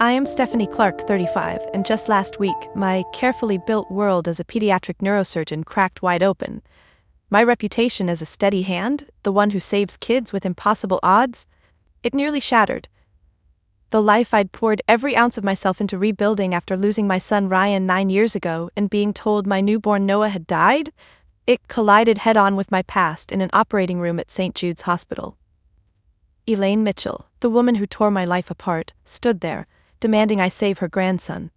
I am Stephanie Clark, 35, and just last week, my carefully built world as a pediatric neurosurgeon cracked wide open. My reputation as a steady hand, the one who saves kids with impossible odds, it nearly shattered. The life I'd poured every ounce of myself into rebuilding after losing my son Ryan 9 years ago and being told my newborn Noah had died, it collided head-on with my past in an operating room at St. Jude's Hospital. Elaine Mitchell, the woman who tore my life apart, stood there, demanding I save her grandson.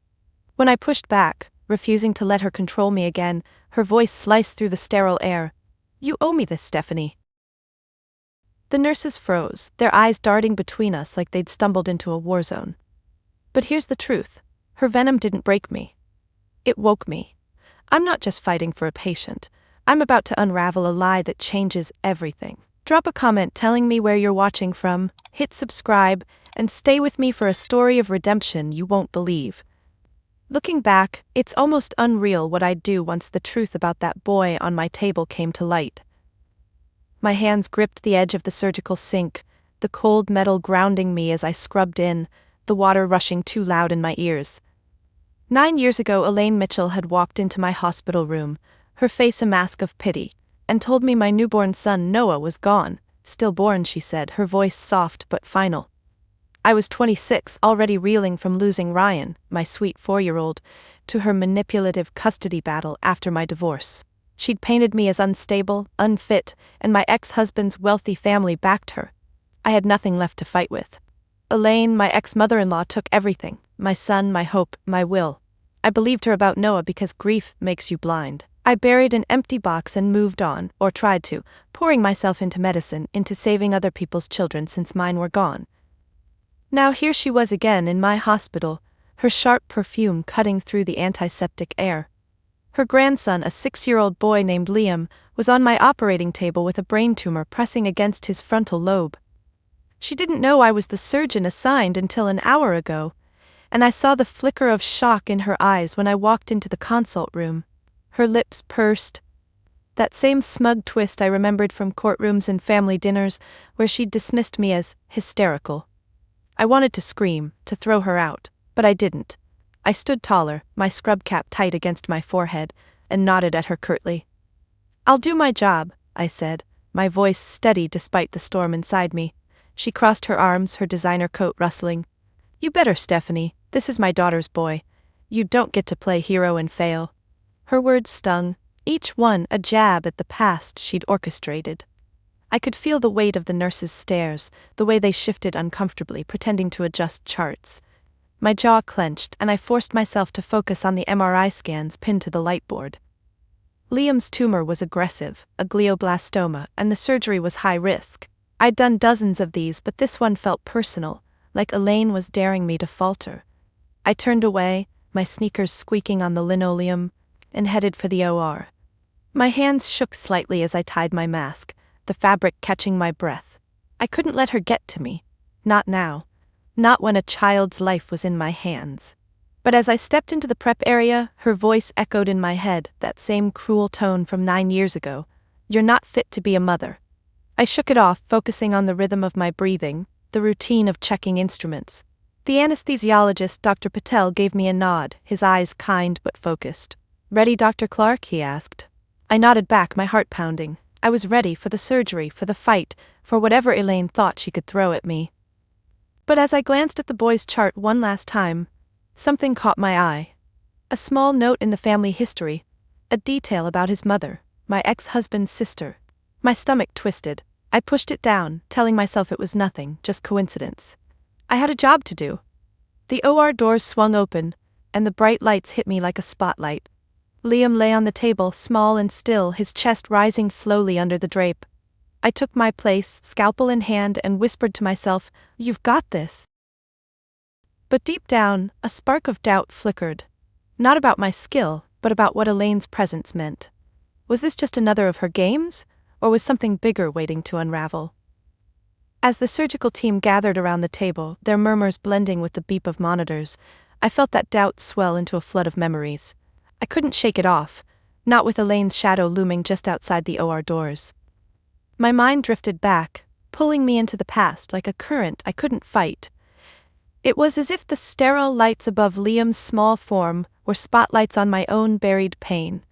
When I pushed back, refusing to let her control me again, her voice sliced through the sterile air. "You owe me this, Stephanie." The nurses froze, their eyes darting between us like they'd stumbled into a war zone. But here's the truth. Her venom didn't break me. It woke me. I'm not just fighting for a patient. I'm about to unravel a lie that changes everything. Drop a comment telling me where you're watching from, hit subscribe, and stay with me for a story of redemption you won't believe. Looking back, it's almost unreal what I'd do once the truth about that boy on my table came to light. My hands gripped the edge of the surgical sink, the cold metal grounding me as I scrubbed in, the water rushing too loud in my ears. 9 years ago, Elaine Mitchell had walked into my hospital room, her face a mask of pity, and told me my newborn son Noah was gone. Stillborn, she said, her voice soft but final. I was 26, already reeling from losing Ryan, my sweet 4-year-old, to her manipulative custody battle after my divorce. She'd painted me as unstable, unfit, and my ex-husband's wealthy family backed her. I had nothing left to fight with. Elaine, my ex-mother-in-law, took everything, my son, my hope, my will. I believed her about Noah because grief makes you blind. I buried an empty box and moved on, or tried to, pouring myself into medicine, into saving other people's children since mine were gone. Now here she was again in my hospital, her sharp perfume cutting through the antiseptic air. Her grandson, a 6-year-old boy named Liam, was on my operating table with a brain tumor pressing against his frontal lobe. She didn't know I was the surgeon assigned until an hour ago, and I saw the flicker of shock in her eyes when I walked into the consult room. Her lips pursed. That same smug twist I remembered from courtrooms and family dinners, where she'd dismissed me as hysterical. I wanted to scream, to throw her out, but I didn't. I stood taller, my scrub cap tight against my forehead, and nodded at her curtly. "I'll do my job," I said, my voice steady despite the storm inside me. She crossed her arms, her designer coat rustling. "You better, Stephanie, this is my daughter's boy. You don't get to play hero and fail." Her words stung, each one a jab at the past she'd orchestrated. I could feel the weight of the nurses' stares, the way they shifted uncomfortably, pretending to adjust charts. My jaw clenched, and I forced myself to focus on the MRI scans pinned to the lightboard. Liam's tumor was aggressive, a glioblastoma, and the surgery was high risk. I'd done dozens of these, but this one felt personal, like Elaine was daring me to falter. I turned away, my sneakers squeaking on the linoleum, and headed for the OR. My hands shook slightly as I tied my mask, the fabric catching my breath. I couldn't let her get to me. Not now. Not when a child's life was in my hands. But as I stepped into the prep area, her voice echoed in my head, that same cruel tone from 9 years ago. "You're not fit to be a mother." I shook it off, focusing on the rhythm of my breathing, the routine of checking instruments. The anesthesiologist, Dr. Patel, gave me a nod, his eyes kind but focused. "Ready, Dr. Clark?" he asked. I nodded back, my heart pounding. I was ready for the surgery, for the fight, for whatever Elaine thought she could throw at me. But as I glanced at the boy's chart one last time, something caught my eye. A small note in the family history, a detail about his mother, my ex-husband's sister. My stomach twisted. I pushed it down, telling myself it was nothing, just coincidence. I had a job to do. The OR doors swung open, and the bright lights hit me like a spotlight. Liam lay on the table, small and still, his chest rising slowly under the drape. I took my place, scalpel in hand, and whispered to myself, "You've got this." But deep down, a spark of doubt flickered. Not about my skill, but about what Elaine's presence meant. Was this just another of her games, or was something bigger waiting to unravel? As the surgical team gathered around the table, their murmurs blending with the beep of monitors, I felt that doubt swell into a flood of memories. I couldn't shake it off, not with Elaine's shadow looming just outside the OR doors. My mind drifted back, pulling me into the past like a current I couldn't fight. It was as if the sterile lights above Liam's small form were spotlights on my own buried pain,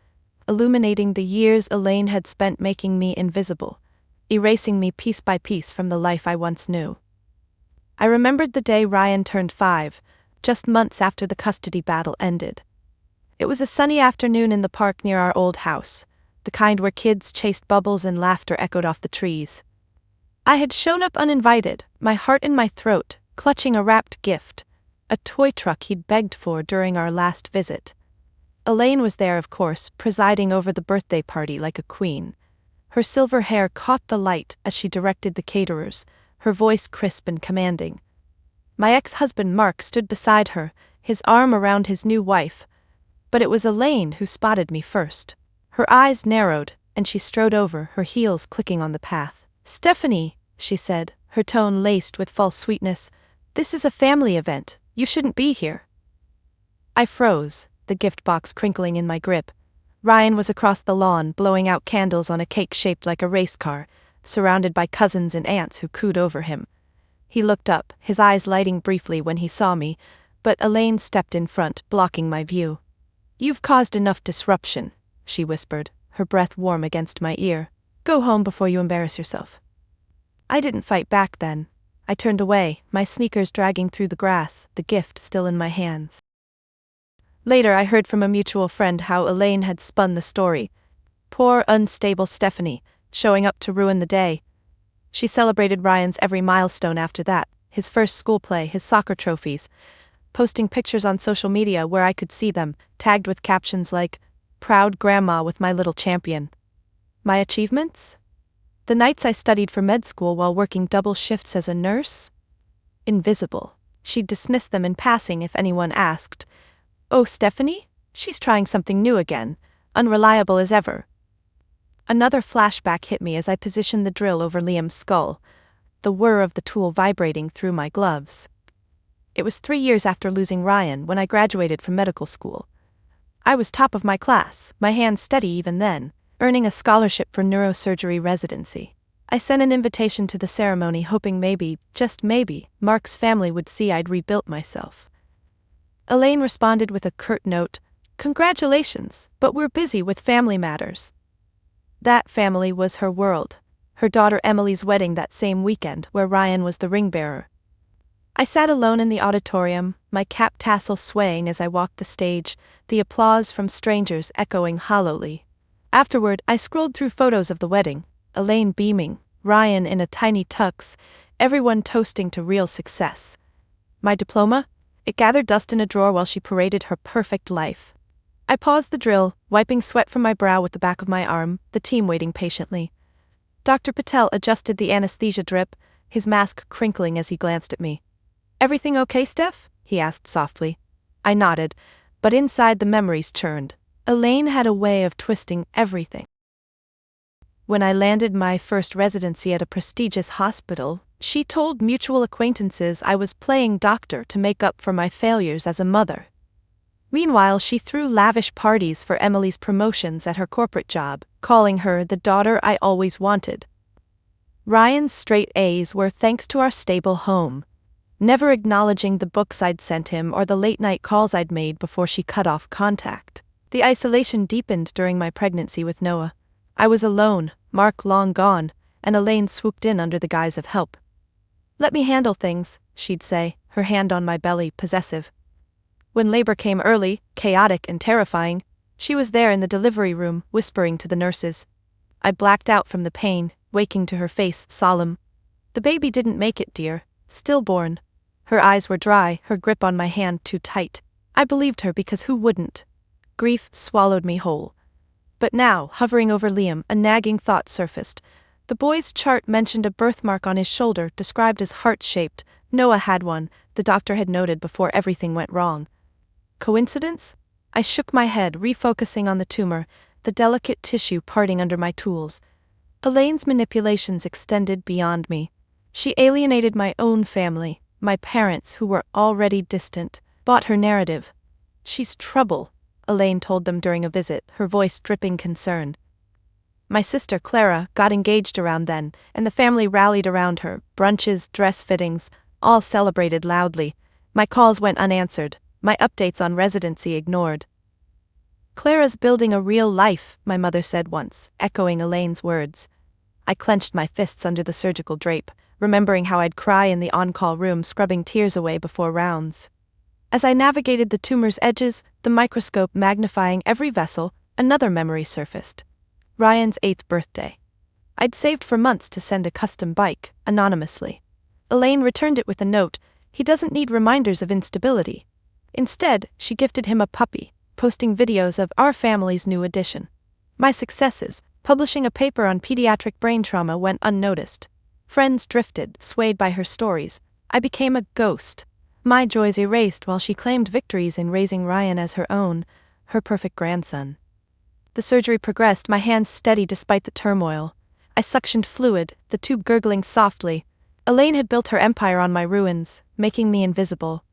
illuminating the years Elaine had spent making me invisible, erasing me piece by piece from the life I once knew. I remembered the day Ryan turned 5, just months after the custody battle ended. It was a sunny afternoon in the park near our old house, the kind where kids chased bubbles and laughter echoed off the trees. I had shown up uninvited, my heart in my throat, clutching a wrapped gift, a toy truck he'd begged for during our last visit. Elaine was there, of course, presiding over the birthday party like a queen. Her silver hair caught the light as she directed the caterers, her voice crisp and commanding. My ex-husband Mark stood beside her, his arm around his new wife, but it was Elaine who spotted me first. Her eyes narrowed, and she strode over, her heels clicking on the path. "Stephanie," she said, her tone laced with false sweetness, "this is a family event. You shouldn't be here." I froze, the gift box crinkling in my grip. Ryan was across the lawn, blowing out candles on a cake shaped like a race car, surrounded by cousins and aunts who cooed over him. He looked up, his eyes lighting briefly when he saw me, but Elaine stepped in front, blocking my view. "You've caused enough disruption," she whispered, her breath warm against my ear. "Go home before you embarrass yourself." I didn't fight back then. I turned away, my sneakers dragging through the grass, the gift still in my hands. Later I heard from a mutual friend how Elaine had spun the story. Poor, unstable Stephanie, showing up to ruin the day. She celebrated Ryan's every milestone after that, his first school play, his soccer trophies, posting pictures on social media where I could see them, tagged with captions like, "Proud grandma with my little champion." My achievements? The nights I studied for med school while working double shifts as a nurse? Invisible. She'd dismiss them in passing if anyone asked. "Oh, Stephanie? She's trying something new again, unreliable as ever." Another flashback hit me as I positioned the drill over Liam's skull, the whir of the tool vibrating through my gloves. It was 3 years after losing Ryan when I graduated from medical school. I was top of my class, my hands steady even then, earning a scholarship for neurosurgery residency. I sent an invitation to the ceremony hoping maybe, just maybe, Mark's family would see I'd rebuilt myself. Elaine responded with a curt note, "Congratulations, but we're busy with family matters." That family was her world, her daughter Emily's wedding that same weekend where Ryan was the ring bearer. I sat alone in the auditorium, my cap tassel swaying as I walked the stage, the applause from strangers echoing hollowly. Afterward, I scrolled through photos of the wedding, Elaine beaming, Ryan in a tiny tux, everyone toasting to real success. My diploma? It gathered dust in a drawer while she paraded her perfect life. I paused the drill, wiping sweat from my brow with the back of my arm, the team waiting patiently. Dr. Patel adjusted the anesthesia drip, his mask crinkling as he glanced at me. "Everything okay, Steph?" he asked softly. I nodded, but inside the memories churned. Elaine had a way of twisting everything. When I landed my first residency at a prestigious hospital, she told mutual acquaintances I was playing doctor to make up for my failures as a mother. Meanwhile, she threw lavish parties for Emily's promotions at her corporate job, calling her the daughter I always wanted. Ryan's straight A's were thanks to our stable home, never acknowledging the books I'd sent him or the late-night calls I'd made before she cut off contact. The isolation deepened during my pregnancy with Noah. I was alone, Mark long gone, and Elaine swooped in under the guise of help. "Let me handle things," she'd say, her hand on my belly, possessive. When labor came early, chaotic and terrifying, she was there in the delivery room, whispering to the nurses. I blacked out from the pain, waking to her face, solemn. "The baby didn't make it, dear. Stillborn." Her eyes were dry, her grip on my hand too tight. I believed her because who wouldn't? Grief swallowed me whole. But now, hovering over Liam, a nagging thought surfaced. The boy's chart mentioned a birthmark on his shoulder, described as heart-shaped. Noah had one, the doctor had noted before everything went wrong. Coincidence? I shook my head, refocusing on the tumor, the delicate tissue parting under my tools. Elaine's manipulations extended beyond me. She alienated my own family, my parents who were already distant, bought her narrative. "She's trouble," Elaine told them during a visit, her voice dripping concern. My sister Clara got engaged around then, and the family rallied around her, brunches, dress fittings, all celebrated loudly. My calls went unanswered, my updates on residency ignored. "Clara's building a real life," my mother said once, echoing Elaine's words. I clenched my fists under the surgical drape, remembering how I'd cry in the on-call room scrubbing tears away before rounds. As I navigated the tumor's edges, the microscope magnifying every vessel, another memory surfaced. Ryan's 8th birthday. I'd saved for months to send a custom bike, anonymously. Elaine returned it with a note: "He doesn't need reminders of instability." Instead, she gifted him a puppy, posting videos of our family's new addition. My successes, publishing a paper on pediatric brain trauma, went unnoticed. Friends drifted, swayed by her stories. I became a ghost. My joys erased while she claimed victories in raising Ryan as her own, her perfect grandson. The surgery progressed, my hands steady despite the turmoil. I suctioned fluid, the tube gurgling softly. Elaine had built her empire on my ruins, making me invisible.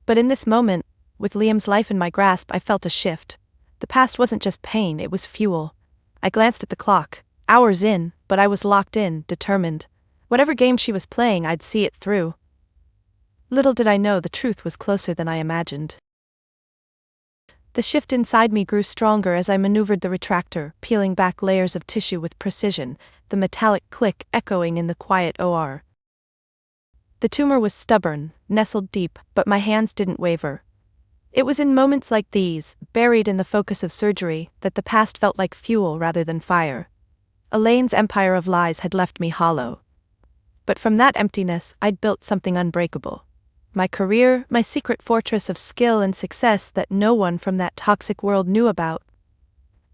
But in this moment, with Liam's life in my grasp, I felt a shift. The past wasn't just pain, it was fuel. I glanced at the clock. Hours in, but I was locked in, determined. Whatever game she was playing, I'd see it through. Little did I know the truth was closer than I imagined. The shift inside me grew stronger as I maneuvered the retractor, peeling back layers of tissue with precision, the metallic click echoing in the quiet OR. The tumor was stubborn, nestled deep, but my hands didn't waver. It was in moments like these, buried in the focus of surgery, that the past felt like fuel rather than fire. Elaine's empire of lies had left me hollow. But from that emptiness, I'd built something unbreakable. My career, my secret fortress of skill and success that no one from that toxic world knew about.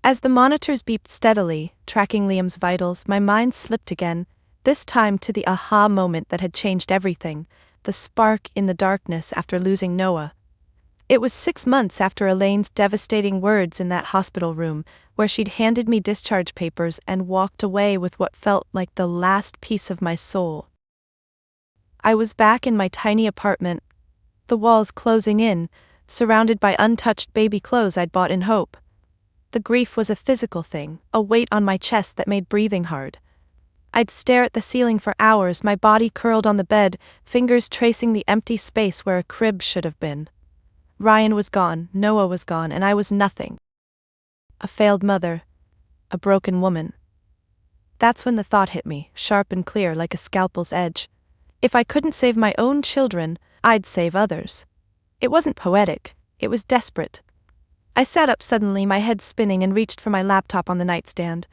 As the monitors beeped steadily, tracking Liam's vitals, my mind slipped again, this time to the aha moment that had changed everything, the spark in the darkness after losing Noah. It was 6 months after Elaine's devastating words in that hospital room, where she'd handed me discharge papers and walked away with what felt like the last piece of my soul. I was back in my tiny apartment, the walls closing in, surrounded by untouched baby clothes I'd bought in hope. The grief was a physical thing, a weight on my chest that made breathing hard. I'd stare at the ceiling for hours, my body curled on the bed, fingers tracing the empty space where a crib should have been. Ryan was gone, Noah was gone, and I was nothing. A failed mother. A broken woman. That's when the thought hit me, sharp and clear like a scalpel's edge. If I couldn't save my own children, I'd save others. It wasn't poetic, it was desperate. I sat up suddenly, my head spinning, and reached for my laptop on the nightstand.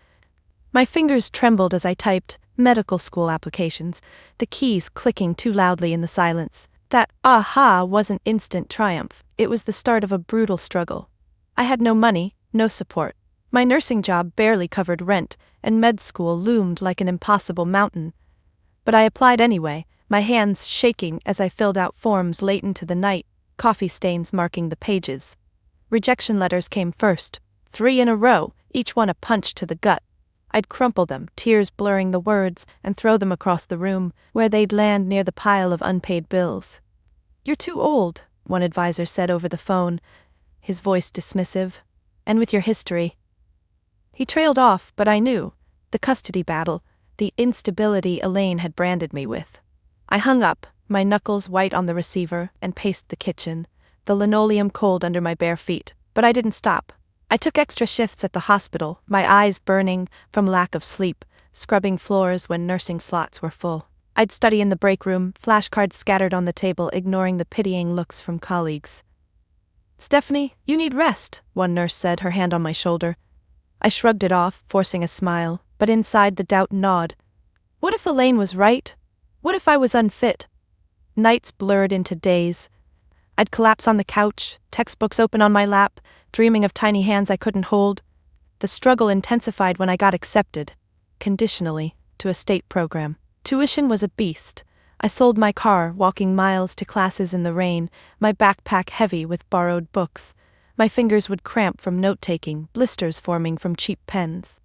My fingers trembled as I typed medical school applications, the keys clicking too loudly in the silence. That aha wasn't instant triumph, it was the start of a brutal struggle. I had no money, no support. My nursing job barely covered rent, and med school loomed like an impossible mountain. But I applied anyway, my hands shaking as I filled out forms late into the night, coffee stains marking the pages. Rejection letters came first, 3 in a row, each one a punch to the gut. I'd crumple them, tears blurring the words, and throw them across the room, where they'd land near the pile of unpaid bills. "You're too old," one advisor said over the phone, his voice dismissive. "And with your history." He trailed off, but I knew. The custody battle, the instability Elaine had branded me with. I hung up, my knuckles white on the receiver, and paced the kitchen, the linoleum cold under my bare feet, but I didn't stop. I took extra shifts at the hospital, my eyes burning from lack of sleep, scrubbing floors when nursing slots were full. I'd study in the break room, flashcards scattered on the table, ignoring the pitying looks from colleagues. "Stephanie, you need rest," one nurse said, her hand on my shoulder. I shrugged it off, forcing a smile, but inside the doubt gnawed. What if Elaine was right? What if I was unfit? Nights blurred into days. I'd collapse on the couch, textbooks open on my lap, dreaming of tiny hands I couldn't hold. The struggle intensified when I got accepted, conditionally, to a state program. Tuition was a beast. I sold my car, walking miles to classes in the rain, my backpack heavy with borrowed books. My fingers would cramp from note-taking, blisters forming from cheap pens.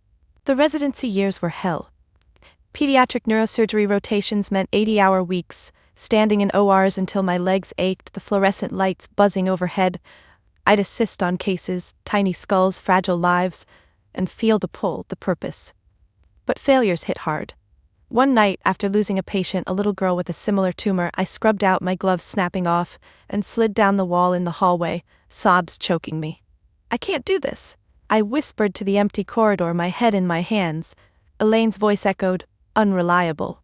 The residency years were hell. Pediatric neurosurgery rotations meant 80-hour weeks, standing in ORs until my legs ached, the fluorescent lights buzzing overhead. I'd assist on cases, tiny skulls, fragile lives, and feel the pull, the purpose. But failures hit hard. One night, after losing a patient, a little girl with a similar tumor, I scrubbed out, my gloves snapping off, and slid down the wall in the hallway, sobs choking me. "I can't do this," I whispered to the empty corridor, my head in my hands. Elaine's voice echoed, "Unreliable."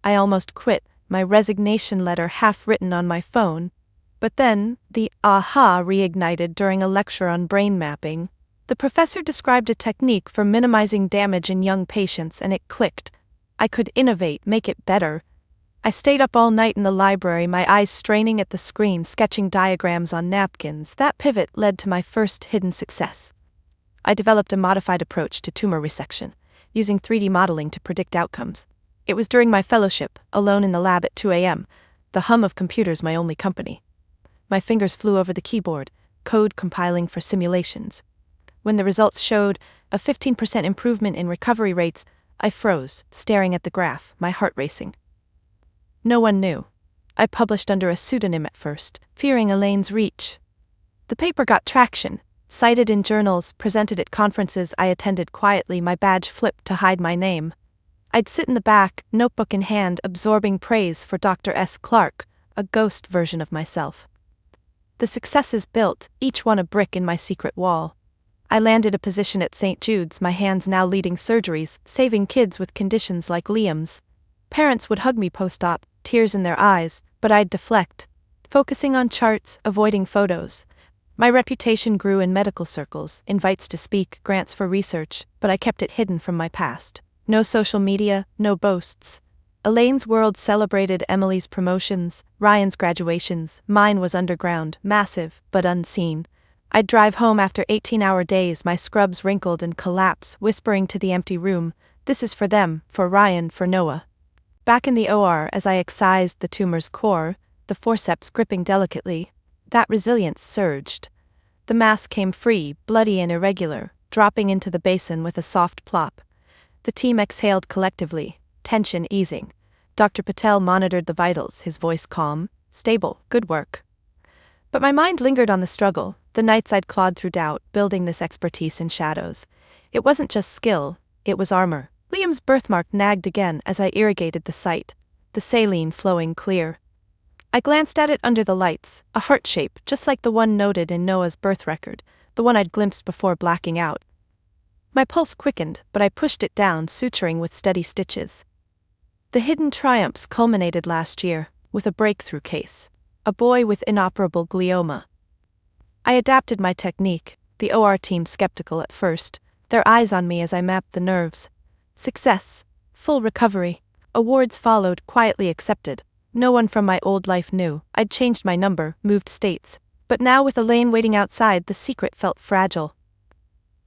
I almost quit, my resignation letter half written on my phone. But then, the aha reignited during a lecture on brain mapping. The professor described a technique for minimizing damage in young patients, and it clicked. I could innovate, make it better. I stayed up all night in the library, my eyes straining at the screen, sketching diagrams on napkins. That pivot led to my first hidden success. I developed a modified approach to tumor resection, using 3D modeling to predict outcomes. It was during my fellowship, alone in the lab at 2 a.m., the hum of computers my only company. My fingers flew over the keyboard, code compiling for simulations. When the results showed a 15% improvement in recovery rates, I froze, staring at the graph, my heart racing. No one knew. I published under a pseudonym at first, fearing Elaine's reach. The paper got traction, cited in journals, presented at conferences I attended quietly, my badge flipped to hide my name. I'd sit in the back, notebook in hand, absorbing praise for Dr. S. Clark, a ghost version of myself. The successes built, each one a brick in my secret wall. I landed a position at St. Jude's, my hands now leading surgeries, saving kids with conditions like Liam's. Parents would hug me post-op, tears in their eyes, but I'd deflect, focusing on charts, avoiding photos. My reputation grew in medical circles, invites to speak, grants for research, but I kept it hidden from my past. No social media, no boasts. Elaine's world celebrated Emily's promotions, Ryan's graduations, mine was underground, massive, but unseen. I'd drive home after 18-hour days, my scrubs wrinkled and collapse, whispering to the empty room, "This is for them, for Ryan, for Noah." Back in the OR, as I excised the tumor's core, the forceps gripping delicately, that resilience surged. The mass came free, bloody and irregular, dropping into the basin with a soft plop. The team exhaled collectively, tension easing. Dr. Patel monitored the vitals, his voice calm, "Stable, good work." But my mind lingered on the struggle, the nights I'd clawed through doubt, building this expertise in shadows. It wasn't just skill, it was armor. Liam's birthmark nagged again as I irrigated the site, the saline flowing clear. I glanced at it under the lights, a heart shape just like the one noted in Noah's birth record, the one I'd glimpsed before blacking out. My pulse quickened, but I pushed it down, suturing with steady stitches. The hidden triumphs culminated last year, with a breakthrough case. A boy with inoperable glioma. I adapted my technique, the OR team skeptical at first, their eyes on me as I mapped the nerves. Success. Full recovery. Awards followed, quietly accepted. No one from my old life knew. I'd changed my number, moved states. But now with Elaine waiting outside, the secret felt fragile.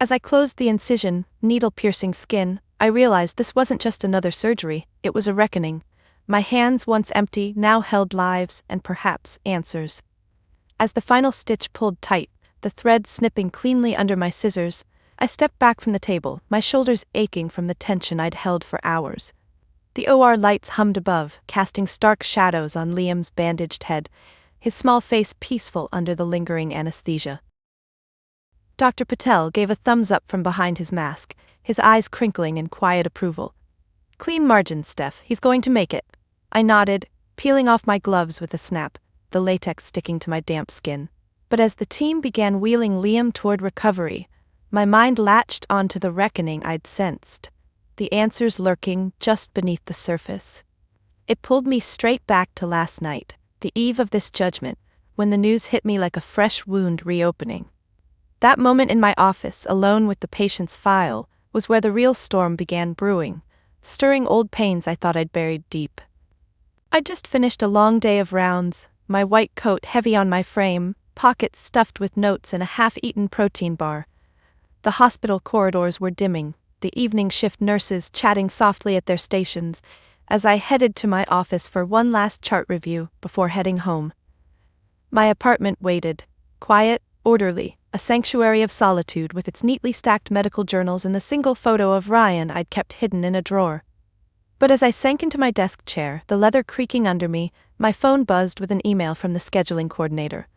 As I closed the incision, needle-piercing skin, I realized this wasn't just another surgery, it was a reckoning. My hands, once empty, now held lives and perhaps answers. As the final stitch pulled tight, the thread snipping cleanly under my scissors, I stepped back from the table, my shoulders aching from the tension I'd held for hours. The OR lights hummed above, casting stark shadows on Liam's bandaged head, his small face peaceful under the lingering anesthesia. Dr. Patel gave a thumbs up from behind his mask, his eyes crinkling in quiet approval. "Clean margins, Steph, he's going to make it." I nodded, peeling off my gloves with a snap, the latex sticking to my damp skin. But as the team began wheeling Liam toward recovery, my mind latched onto the reckoning I'd sensed, the answers lurking just beneath the surface. It pulled me straight back to last night, the eve of this judgment, when the news hit me like a fresh wound reopening. That moment in my office, alone with the patient's file, was where the real storm began brewing, stirring old pains I thought I'd buried deep. I'd just finished a long day of rounds, my white coat heavy on my frame, pockets stuffed with notes and a half-eaten protein bar. The hospital corridors were dimming, the evening shift nurses chatting softly at their stations, as I headed to my office for one last chart review before heading home. My apartment waited, quiet, orderly, a sanctuary of solitude with its neatly stacked medical journals and the single photo of Ryan I'd kept hidden in a drawer. But as I sank into my desk chair, the leather creaking under me, my phone buzzed with an email from the scheduling coordinator.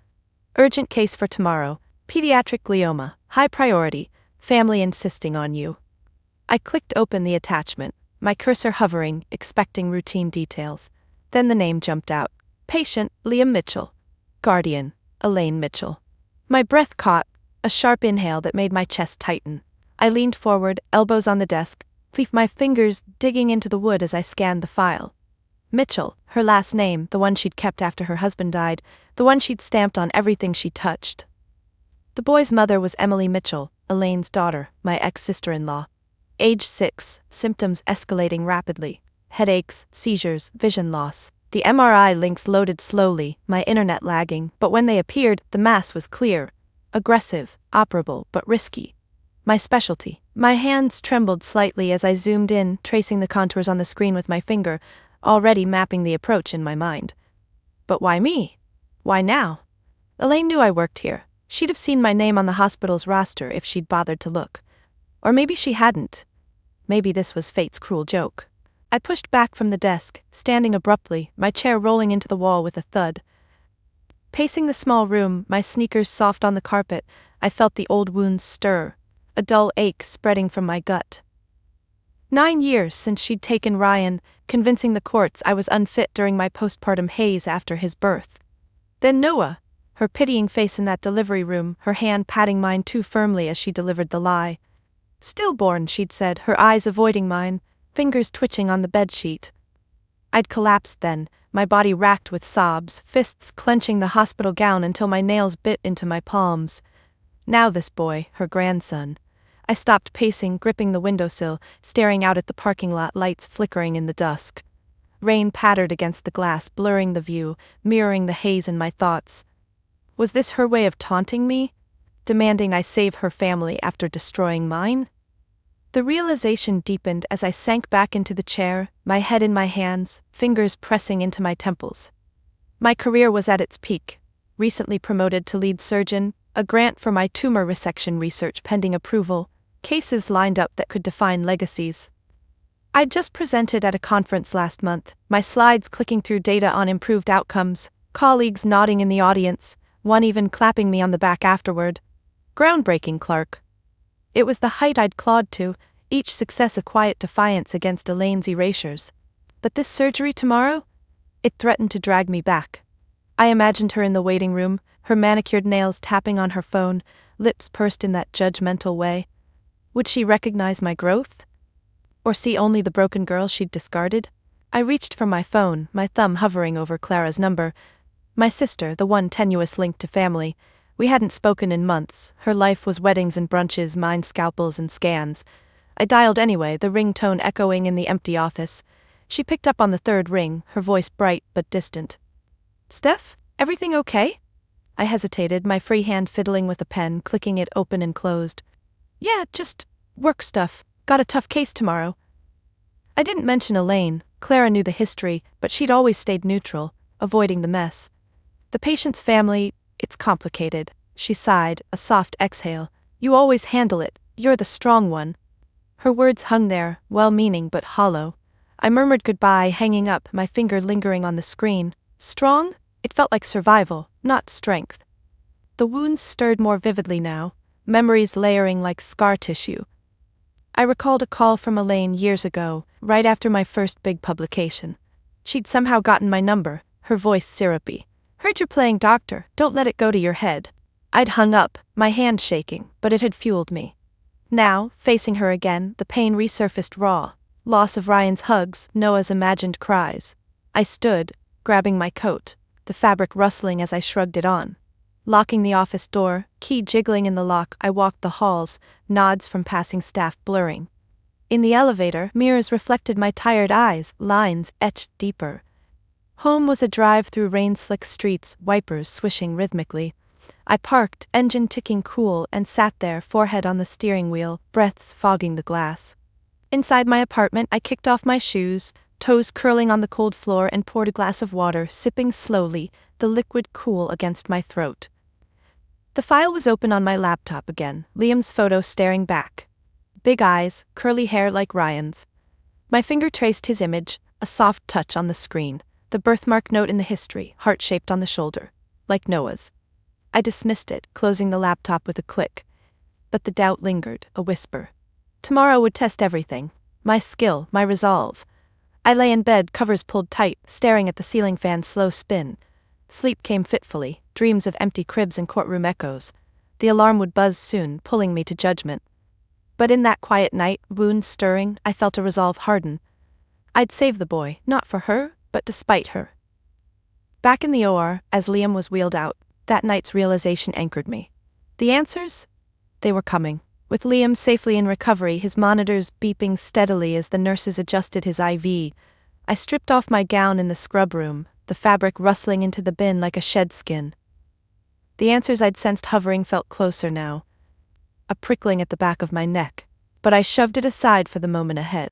"Urgent case for tomorrow, pediatric glioma, high priority, family insisting on you." I clicked open the attachment, my cursor hovering, expecting routine details. Then the name jumped out. Patient, Liam Mitchell. Guardian, Elaine Mitchell. My breath caught, a sharp inhale that made my chest tighten. I leaned forward, elbows on the desk, my fingers digging into the wood as I scanned the file. Mitchell, her last name, the one she'd kept after her husband died, the one she'd stamped on everything she touched. The boy's mother was Emily Mitchell, Elaine's daughter, my ex-sister-in-law. Age 6, symptoms escalating rapidly. Headaches, seizures, vision loss. The MRI links loaded slowly, my internet lagging, but when they appeared, the mass was clear. Aggressive, operable, but risky. My specialty. My hands trembled slightly as I zoomed in, tracing the contours on the screen with my finger, already mapping the approach in my mind. But why me? Why now? Elaine knew I worked here. She'd have seen my name on the hospital's roster if she'd bothered to look. Or maybe she hadn't. Maybe this was fate's cruel joke. I pushed back from the desk, standing abruptly, my chair rolling into the wall with a thud. Pacing the small room, my sneakers soft on the carpet, I felt the old wounds stir, a dull ache spreading from my gut. 9 years since she'd taken Ryan, convincing the courts I was unfit during my postpartum haze after his birth. Then Noah, her pitying face in that delivery room, her hand patting mine too firmly as she delivered the lie. Stillborn, she'd said, her eyes avoiding mine, fingers twitching on the bedsheet. I'd collapsed then, my body racked with sobs, fists clenching the hospital gown until my nails bit into my palms. Now this boy, her grandson. I stopped pacing, gripping the windowsill, staring out at the parking lot lights flickering in the dusk. Rain pattered against the glass, blurring the view, mirroring the haze in my thoughts. Was this her way of taunting me? Demanding I save her family after destroying mine? The realization deepened as I sank back into the chair, my head in my hands, fingers pressing into my temples. My career was at its peak. Recently promoted to lead surgeon, a grant for my tumor resection research pending approval, cases lined up that could define legacies. I'd just presented at a conference last month, my slides clicking through data on improved outcomes, colleagues nodding in the audience, one even clapping me on the back afterward. Groundbreaking, Clark. It was the height I'd clawed to, each success a quiet defiance against Elaine's erasures. But this surgery tomorrow? It threatened to drag me back. I imagined her in the waiting room, her manicured nails tapping on her phone, lips pursed in that judgmental way. Would she recognize my growth? Or see only the broken girl she'd discarded? I reached for my phone, my thumb hovering over Clara's number. My sister, the one tenuous link to family. We hadn't spoken in months. Her life was weddings and brunches, mine scalpels and scans. I dialed anyway, the ringtone echoing in the empty office. She picked up on the third ring, her voice bright but distant. Steph, everything okay? I hesitated, my free hand fiddling with a pen, clicking it open and closed. Yeah, just work stuff. Got a tough case tomorrow. I didn't mention Elaine. Clara knew the history, but she'd always stayed neutral, avoiding the mess. The patient's family, it's complicated. She sighed, a soft exhale. You always handle it. You're the strong one. Her words hung there, well-meaning but hollow. I murmured goodbye, hanging up, my finger lingering on the screen. Strong? It felt like survival, not strength. The wounds stirred more vividly now, memories layering like scar tissue. I recalled a call from Elaine years ago, right after my first big publication. She'd somehow gotten my number, her voice syrupy. Heard you're playing doctor, don't let it go to your head. I'd hung up, my hand shaking, but it had fueled me. Now, facing her again, the pain resurfaced raw. Loss of Ryan's hugs, Noah's imagined cries. I stood, grabbing my coat, the fabric rustling as I shrugged it on. Locking the office door, key jiggling in the lock, I walked the halls, nods from passing staff blurring. In the elevator, mirrors reflected my tired eyes, lines etched deeper. Home was a drive through rain-slick streets, wipers swishing rhythmically. I parked, engine ticking cool, and sat there, forehead on the steering wheel, breaths fogging the glass. Inside my apartment, I kicked off my shoes, toes curling on the cold floor, and poured a glass of water, sipping slowly, the liquid cool against my throat. The file was open on my laptop again, Liam's photo staring back. Big eyes, curly hair like Ryan's. My finger traced his image, a soft touch on the screen, the birthmark note in the history, heart-shaped on the shoulder, like Noah's. I dismissed it, closing the laptop with a click. But the doubt lingered, a whisper. Tomorrow would test everything. my skill, my resolve. I lay in bed, covers pulled tight, staring at the ceiling fan's slow spin. Sleep came fitfully, dreams of empty cribs and courtroom echoes. The alarm would buzz soon, pulling me to judgment. But in that quiet night, wounds stirring, I felt a resolve harden. I'd save the boy, not for her, but despite her. Back in the OR, as Liam was wheeled out, that night's realization anchored me. The answers? They were coming. With Liam safely in recovery, his monitors beeping steadily as the nurses adjusted his IV, I stripped off my gown in the scrub room, the fabric rustling into the bin like a shed skin. The answers I'd sensed hovering felt closer now. A prickling at the back of my neck, but I shoved it aside for the moment ahead.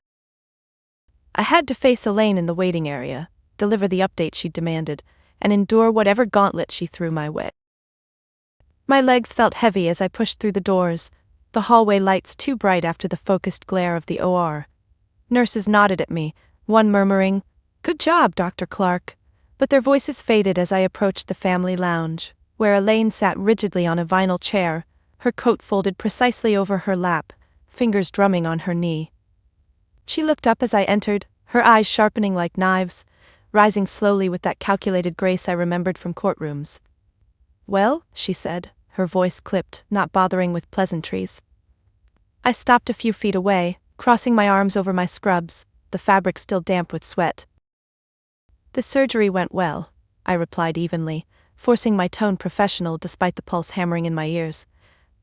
I had to face Elaine in the waiting area, deliver the update she'd demanded, and endure whatever gauntlet she threw my way. My legs felt heavy as I pushed through the doors, the hallway lights too bright after the focused glare of the OR. Nurses nodded at me, one murmuring, "Good job, Dr. Clark," but their voices faded as I approached the family lounge, where Elaine sat rigidly on a vinyl chair, her coat folded precisely over her lap, fingers drumming on her knee. She looked up as I entered, her eyes sharpening like knives, rising slowly with that calculated grace I remembered from courtrooms. "Well," she said, her voice clipped, not bothering with pleasantries. I stopped a few feet away, crossing my arms over my scrubs, the fabric still damp with sweat. "The surgery went well," I replied evenly, forcing my tone professional despite the pulse hammering in my ears.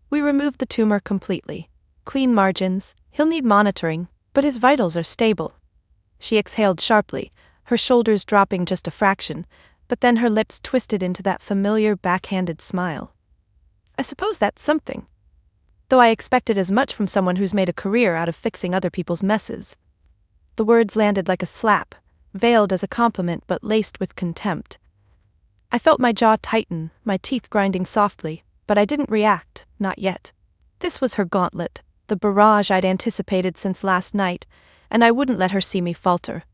"We removed the tumor completely. Clean margins, he'll need monitoring, but his vitals are stable." She exhaled sharply, her shoulders dropping just a fraction, but then her lips twisted into that familiar backhanded smile. "I suppose that's something. Though I expected as much from someone who's made a career out of fixing other people's messes." The words landed like a slap, veiled as a compliment but laced with contempt. I felt my jaw tighten, my teeth grinding softly, but I didn't react, not yet. This was her gauntlet, the barrage I'd anticipated since last night, and I wouldn't let her see me falter.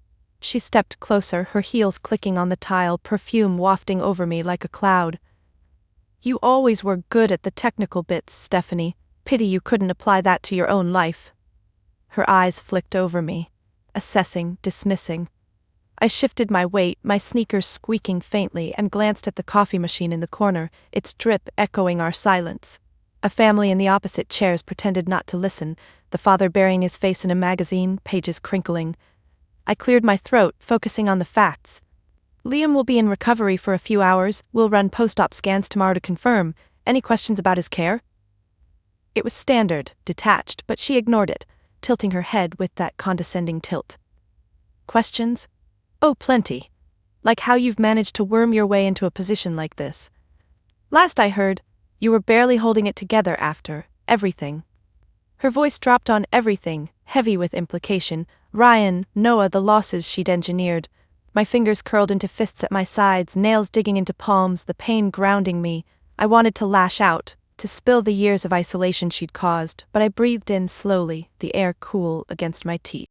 She stepped closer, her heels clicking on the tile, perfume wafting over me like a cloud. "You always were good at the technical bits, Stephanie. Pity you couldn't apply that to your own life." Her eyes flicked over me, assessing, dismissing. I shifted my weight, my sneakers squeaking faintly, and glanced at the coffee machine in the corner, its drip echoing our silence. A family in the opposite chairs pretended not to listen, the father burying his face in a magazine, pages crinkling. I cleared my throat, focusing on the facts. "Liam will be in recovery for a few hours. We'll run post-op scans tomorrow to confirm. Any questions about his care?" It was standard, detached, but she ignored it, tilting her head with that condescending tilt. "Questions? Oh, plenty. Like how you've managed to worm your way into a position like this. Last I heard, you were barely holding it together after everything." Her voice dropped on everything, heavy with implication. Ryan, Noah, the losses she'd engineered. My fingers curled into fists at my sides, nails digging into palms, the pain grounding me. I wanted to lash out, to spill the years of isolation she'd caused, but I breathed in slowly, the air cool against my teeth.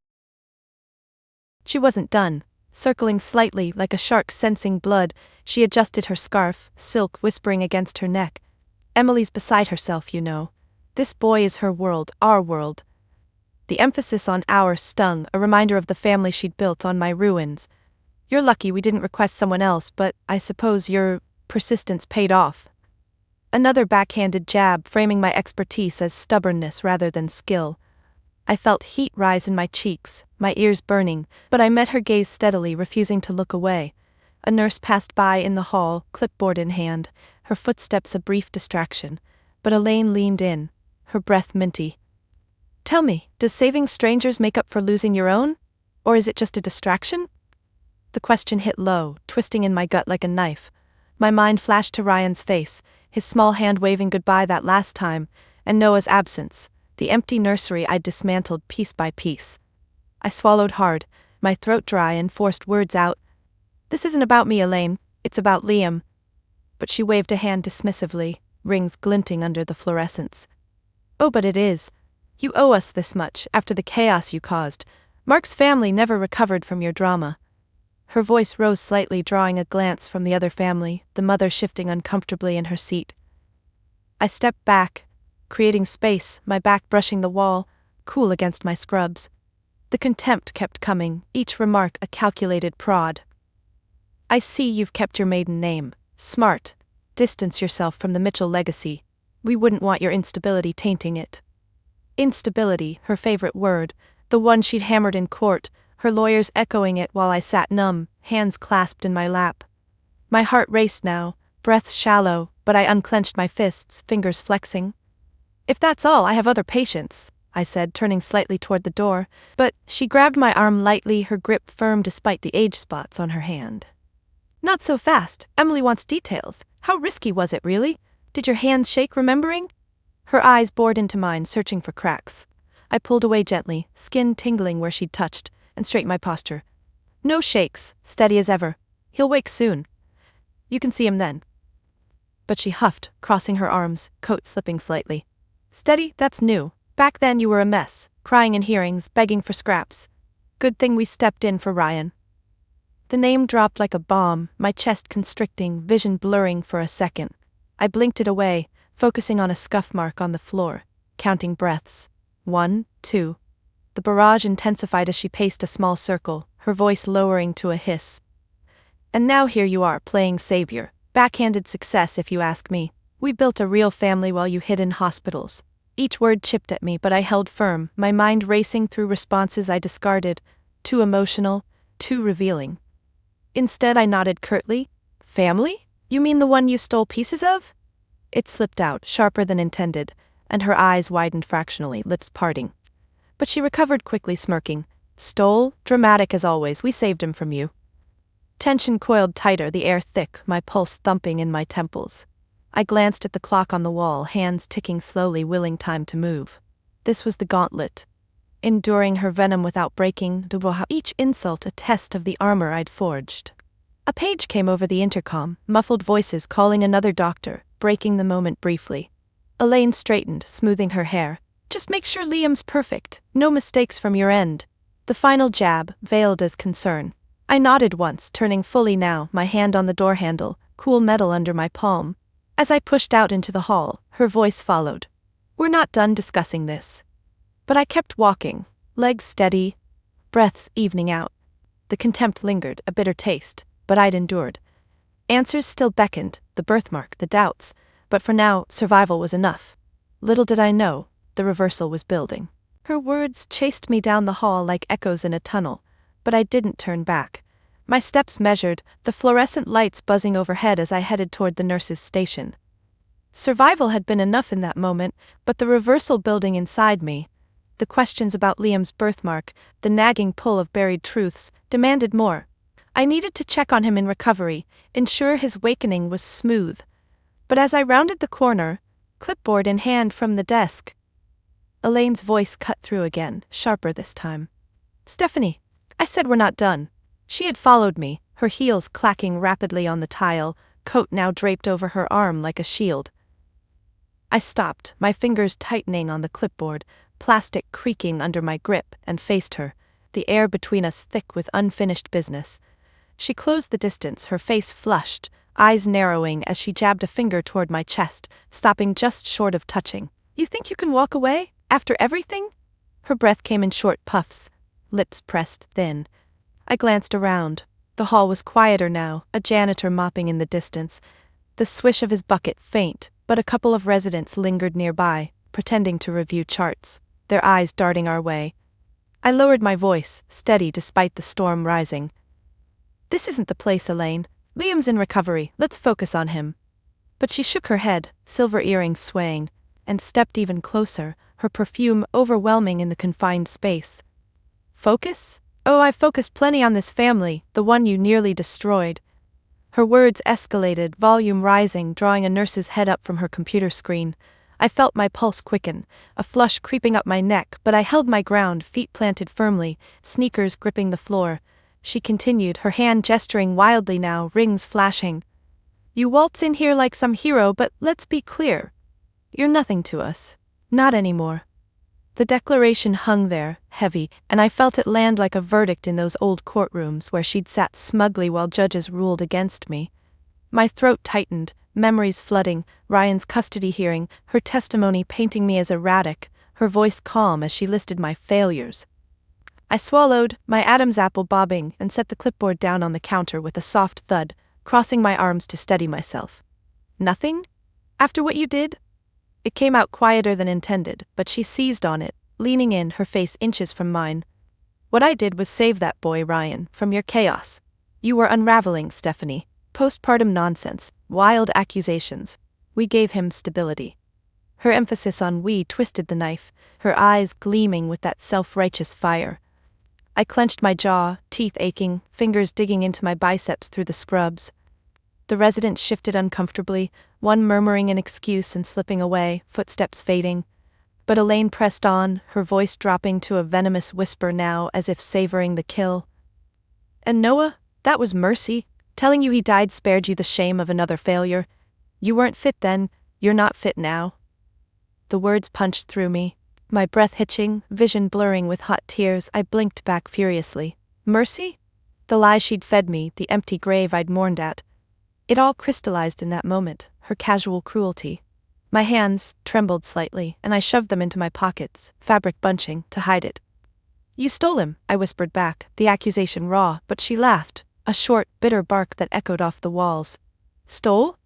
She wasn't done. Circling slightly, like a shark sensing blood, she adjusted her scarf, silk whispering against her neck. "Emily's beside herself, you know. This boy is her world, our world." The emphasis on "our" stung, a reminder of the family she'd built on my ruins. "You're lucky we didn't request someone else, but I suppose your persistence paid off." Another backhanded jab, framing my expertise as stubbornness rather than skill. I felt heat rise in my cheeks, my ears burning, but I met her gaze steadily, refusing to look away. A nurse passed by in the hall, clipboard in hand, her footsteps a brief distraction, but Elaine leaned in, her breath minty. "Tell me, does saving strangers make up for losing your own? Or is it just a distraction?" The question hit low, twisting in my gut like a knife. My mind flashed to Ryan's face, his small hand waving goodbye that last time, and Noah's absence, the empty nursery I'd dismantled piece by piece. I swallowed hard, my throat dry, and forced words out. "This isn't about me, Elaine, it's about Liam." But she waved a hand dismissively, rings glinting under the fluorescence. "Oh, but it is. You owe us this much, after the chaos you caused. Mark's family never recovered from your drama." Her voice rose slightly, drawing a glance from the other family, the mother shifting uncomfortably in her seat. I stepped back, creating space, my back brushing the wall, cool against my scrubs. The contempt kept coming, each remark a calculated prod. I see you've kept your maiden name. Smart. Distance yourself from the Mitchell legacy. We wouldn't want your instability tainting it. Instability, her favorite word, the one she'd hammered in court, her lawyers echoing it while I sat numb, hands clasped in my lap. My heart raced now, breath shallow, but I unclenched my fists, fingers flexing. If that's all, I have other patience, I said, turning slightly toward the door, but she grabbed my arm lightly, her grip firm despite the age spots on her hand. Not so fast. Emily wants details. How risky was it, really? Did your hands shake remembering? Her eyes bored into mine, searching for cracks. I pulled away gently, skin tingling where she'd touched, and straightened my posture. No shakes, steady as ever. He'll wake soon. You can see him then. But she huffed, crossing her arms, coat slipping slightly. Steady? That's new. Back then you were a mess, crying in hearings, begging for scraps. Good thing we stepped in for Ryan. The name dropped like a bomb, my chest constricting, vision blurring for a second. I blinked it away, focusing on a scuff mark on the floor, counting breaths. 1, 2. The barrage intensified as she paced a small circle, her voice lowering to a hiss. And now here you are, playing savior. Backhanded success, if you ask me. We built a real family while you hid in hospitals. Each word chipped at me, but I held firm, my mind racing through responses I discarded. Too emotional, too revealing. Instead, I nodded curtly. Family? You mean the one you stole pieces of? It slipped out, sharper than intended, and her eyes widened fractionally, lips parting. But she recovered quickly, smirking. Stole? Dramatic as always, we saved him from you. Tension coiled tighter, the air thick, my pulse thumping in my temples. I glanced at the clock on the wall, hands ticking slowly, willing time to move. This was the gauntlet. Enduring her venom without breaking, each insult a test of the armor I'd forged. A page came over the intercom, muffled voices calling another doctor, breaking the moment briefly. Elaine straightened, smoothing her hair. Just make sure Liam's perfect, no mistakes from your end. The final jab, veiled as concern. I nodded once, turning fully now, my hand on the door handle, cool metal under my palm. As I pushed out into the hall, her voice followed. We're not done discussing this. But I kept walking, legs steady, breaths evening out. The contempt lingered, a bitter taste, but I'd endured. Answers still beckoned, the birthmark, the doubts, but for now, survival was enough. Little did I know, the reversal was building. Her words chased me down the hall like echoes in a tunnel, but I didn't turn back. My steps measured, the fluorescent lights buzzing overhead as I headed toward the nurse's station. Survival had been enough in that moment, but the reversal building inside me, the questions about Liam's birthmark, the nagging pull of buried truths, demanded more. I needed to check on him in recovery, ensure his wakening was smooth. But as I rounded the corner, clipboard in hand from the desk, Elaine's voice cut through again, sharper this time. Stephanie, I said we're not done. She had followed me, her heels clacking rapidly on the tile, coat now draped over her arm like a shield. I stopped, my fingers tightening on the clipboard, plastic creaking under my grip, and faced her, the air between us thick with unfinished business. She closed the distance, her face flushed, eyes narrowing as she jabbed a finger toward my chest, stopping just short of touching. You think you can walk away? After everything? Her breath came in short puffs, lips pressed thin. I glanced around. The hall was quieter now, a janitor mopping in the distance. The swish of his bucket faint, but a couple of residents lingered nearby, pretending to review charts, their eyes darting our way. I lowered my voice, steady despite the storm rising. This isn't the place, Elaine. Liam's in recovery, let's focus on him. But she shook her head, silver earrings swaying, and stepped even closer, her perfume overwhelming in the confined space. Focus? Oh, I've focused plenty on this family, the one you nearly destroyed. Her words escalated, volume rising, drawing a nurse's head up from her computer screen. I felt my pulse quicken, a flush creeping up my neck, but I held my ground, feet planted firmly, sneakers gripping the floor. She continued, her hand gesturing wildly now, rings flashing. You waltz in here like some hero, but let's be clear. You're nothing to us. Not anymore. The declaration hung there, heavy, and I felt it land like a verdict in those old courtrooms where she'd sat smugly while judges ruled against me. My throat tightened, memories flooding, Ryan's custody hearing, her testimony painting me as erratic, her voice calm as she listed my failures. I swallowed, my Adam's apple bobbing, and set the clipboard down on the counter with a soft thud, crossing my arms to steady myself. Nothing? After what you did? It came out quieter than intended, but she seized on it, leaning in, her face inches from mine. What I did was save that boy, Ryan, from your chaos. You were unraveling, Stephanie. Postpartum nonsense, wild accusations. We gave him stability. Her emphasis on we twisted the knife, her eyes gleaming with that self-righteous fire. I clenched my jaw, teeth aching, fingers digging into my biceps through the scrubs. The residents shifted uncomfortably, one murmuring an excuse and slipping away, footsteps fading. But Elaine pressed on, her voice dropping to a venomous whisper now, as if savoring the kill. And Noah, that was mercy. Telling you he died spared you the shame of another failure. You weren't fit then, you're not fit now. The words punched through me. My breath hitching, vision blurring with hot tears, I blinked back furiously. Mercy? The lie she'd fed me, the empty grave I'd mourned at. It all crystallized in that moment, her casual cruelty. My hands trembled slightly, and I shoved them into my pockets, fabric bunching, to hide it. You stole him, I whispered back, the accusation raw, but she laughed, a short, bitter bark that echoed off the walls. Stole?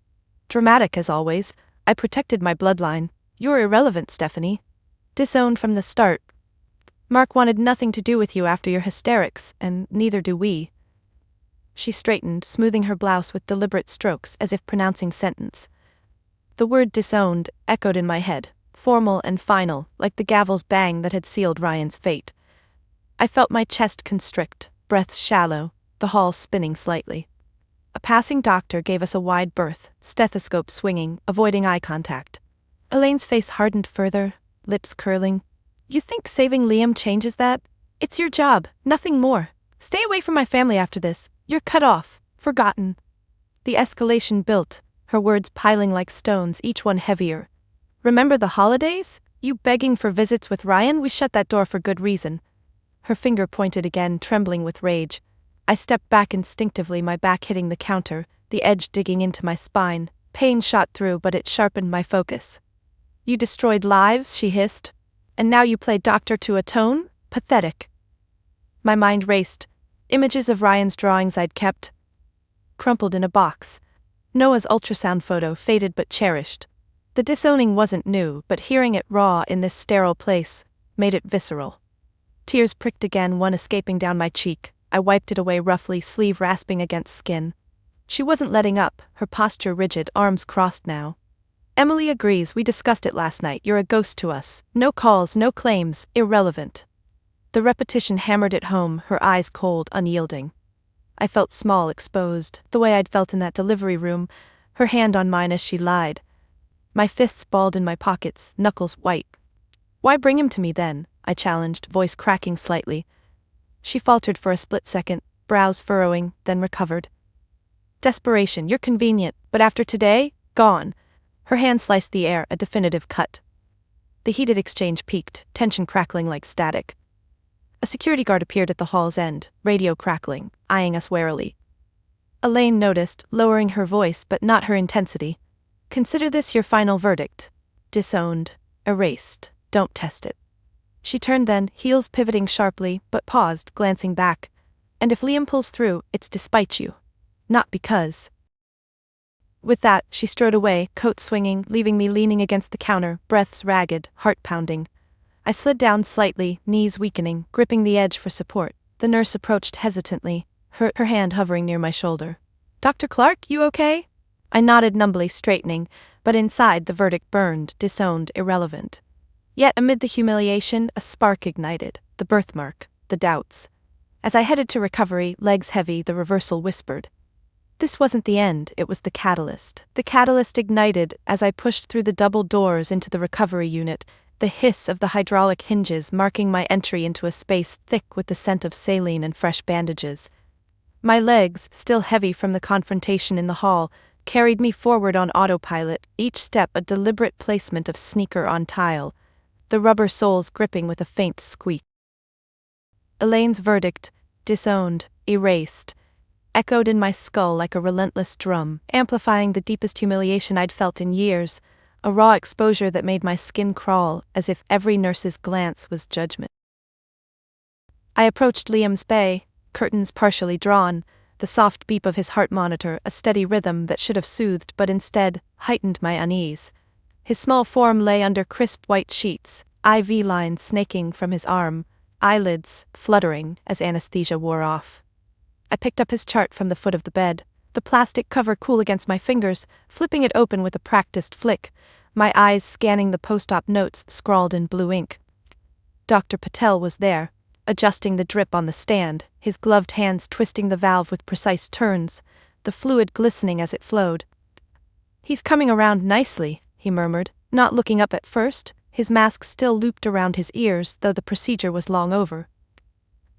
Dramatic as always. I protected my bloodline. You're irrelevant, Stephanie. Disowned from the start. Mark wanted nothing to do with you after your hysterics, and neither do we. She straightened, smoothing her blouse with deliberate strokes, as if pronouncing sentence. The word disowned echoed in my head, formal and final, like the gavel's bang that had sealed Ryan's fate. I felt my chest constrict, breath shallow, the hall spinning slightly. A passing doctor gave us a wide berth, stethoscope swinging, avoiding eye contact. Elaine's face hardened further, lips curling. You think saving Liam changes that? It's your job, nothing more. Stay away from my family after this. You're cut off, forgotten. The escalation built, her words piling like stones, each one heavier. Remember the holidays? You begging for visits with Ryan? We shut that door for good reason. Her finger pointed again, trembling with rage. I stepped back instinctively, my back hitting the counter, the edge digging into my spine. Pain shot through, but it sharpened my focus. You destroyed lives, she hissed. And now you play doctor to atone? Pathetic. My mind raced. Images of Ryan's drawings I'd kept, crumpled in a box. Noah's ultrasound photo, faded but cherished. The disowning wasn't new, but hearing it raw in this sterile place made it visceral. Tears pricked again, one escaping down my cheek. I wiped it away roughly, sleeve rasping against skin. She wasn't letting up, her posture rigid, arms crossed now. Emily agrees, we discussed it last night. You're a ghost to us. No calls, no claims, irrelevant. The repetition hammered it home, her eyes cold, unyielding. I felt small, exposed, the way I'd felt in that delivery room, her hand on mine as she lied. My fists balled in my pockets, knuckles white. Why bring him to me then? I challenged, voice cracking slightly. She faltered for a split second, brows furrowing, then recovered. Desperation, you're convenient, but after today, gone. Her hand sliced the air, a definitive cut. The heated exchange peaked, tension crackling like static. A security guard appeared at the hall's end, radio crackling, eyeing us warily. Elaine noticed, lowering her voice but not her intensity. Consider this your final verdict. Disowned, erased, don't test it. She turned then, heels pivoting sharply, but paused, glancing back. And if Liam pulls through, it's despite you. Not because. With that, she strode away, coat swinging, leaving me leaning against the counter, breaths ragged, heart pounding. I slid down slightly, knees weakening, gripping the edge for support. The nurse approached hesitantly, her hand hovering near my shoulder. Dr. Clark, you okay? I nodded numbly, straightening, but inside the verdict burned, disowned, irrelevant. Yet amid the humiliation, a spark ignited, the birthmark, the doubts. As I headed to recovery, legs heavy, the reversal whispered. This wasn't the end, it was the catalyst. The catalyst ignited as I pushed through the double doors into the recovery unit, the hiss of the hydraulic hinges marking my entry into a space thick with the scent of saline and fresh bandages. My legs, still heavy from the confrontation in the hall, carried me forward on autopilot, each step a deliberate placement of sneaker on tile, the rubber soles gripping with a faint squeak. Elaine's verdict, disowned, erased, echoed in my skull like a relentless drum, amplifying the deepest humiliation I'd felt in years, a raw exposure that made my skin crawl as if every nurse's glance was judgment. I approached Liam's bay, curtains partially drawn, the soft beep of his heart monitor a steady rhythm that should have soothed but instead heightened my unease. His small form lay under crisp white sheets, IV lines snaking from his arm, eyelids fluttering as anesthesia wore off. I picked up his chart from the foot of the bed, the plastic cover cool against my fingers, flipping it open with a practiced flick, my eyes scanning the post-op notes scrawled in blue ink. Dr. Patel was there, adjusting the drip on the stand, his gloved hands twisting the valve with precise turns, the fluid glistening as it flowed. "He's coming around nicely," he murmured, not looking up at first, his mask still looped around his ears though the procedure was long over.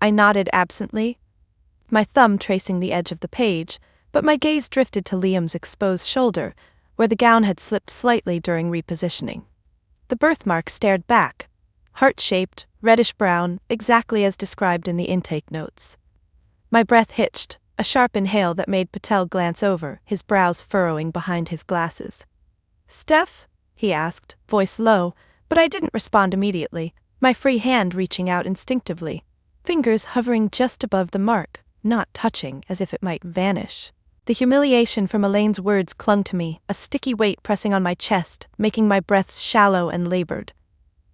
I nodded absently, my thumb tracing the edge of the page, but my gaze drifted to Liam's exposed shoulder, where the gown had slipped slightly during repositioning. The birthmark stared back, heart-shaped, reddish-brown, exactly as described in the intake notes. My breath hitched, a sharp inhale that made Patel glance over, his brows furrowing behind his glasses. "Steph?" he asked, voice low, but I didn't respond immediately, my free hand reaching out instinctively, fingers hovering just above the mark, not touching as if it might vanish. The humiliation from Elaine's words clung to me, a sticky weight pressing on my chest, making my breaths shallow and labored.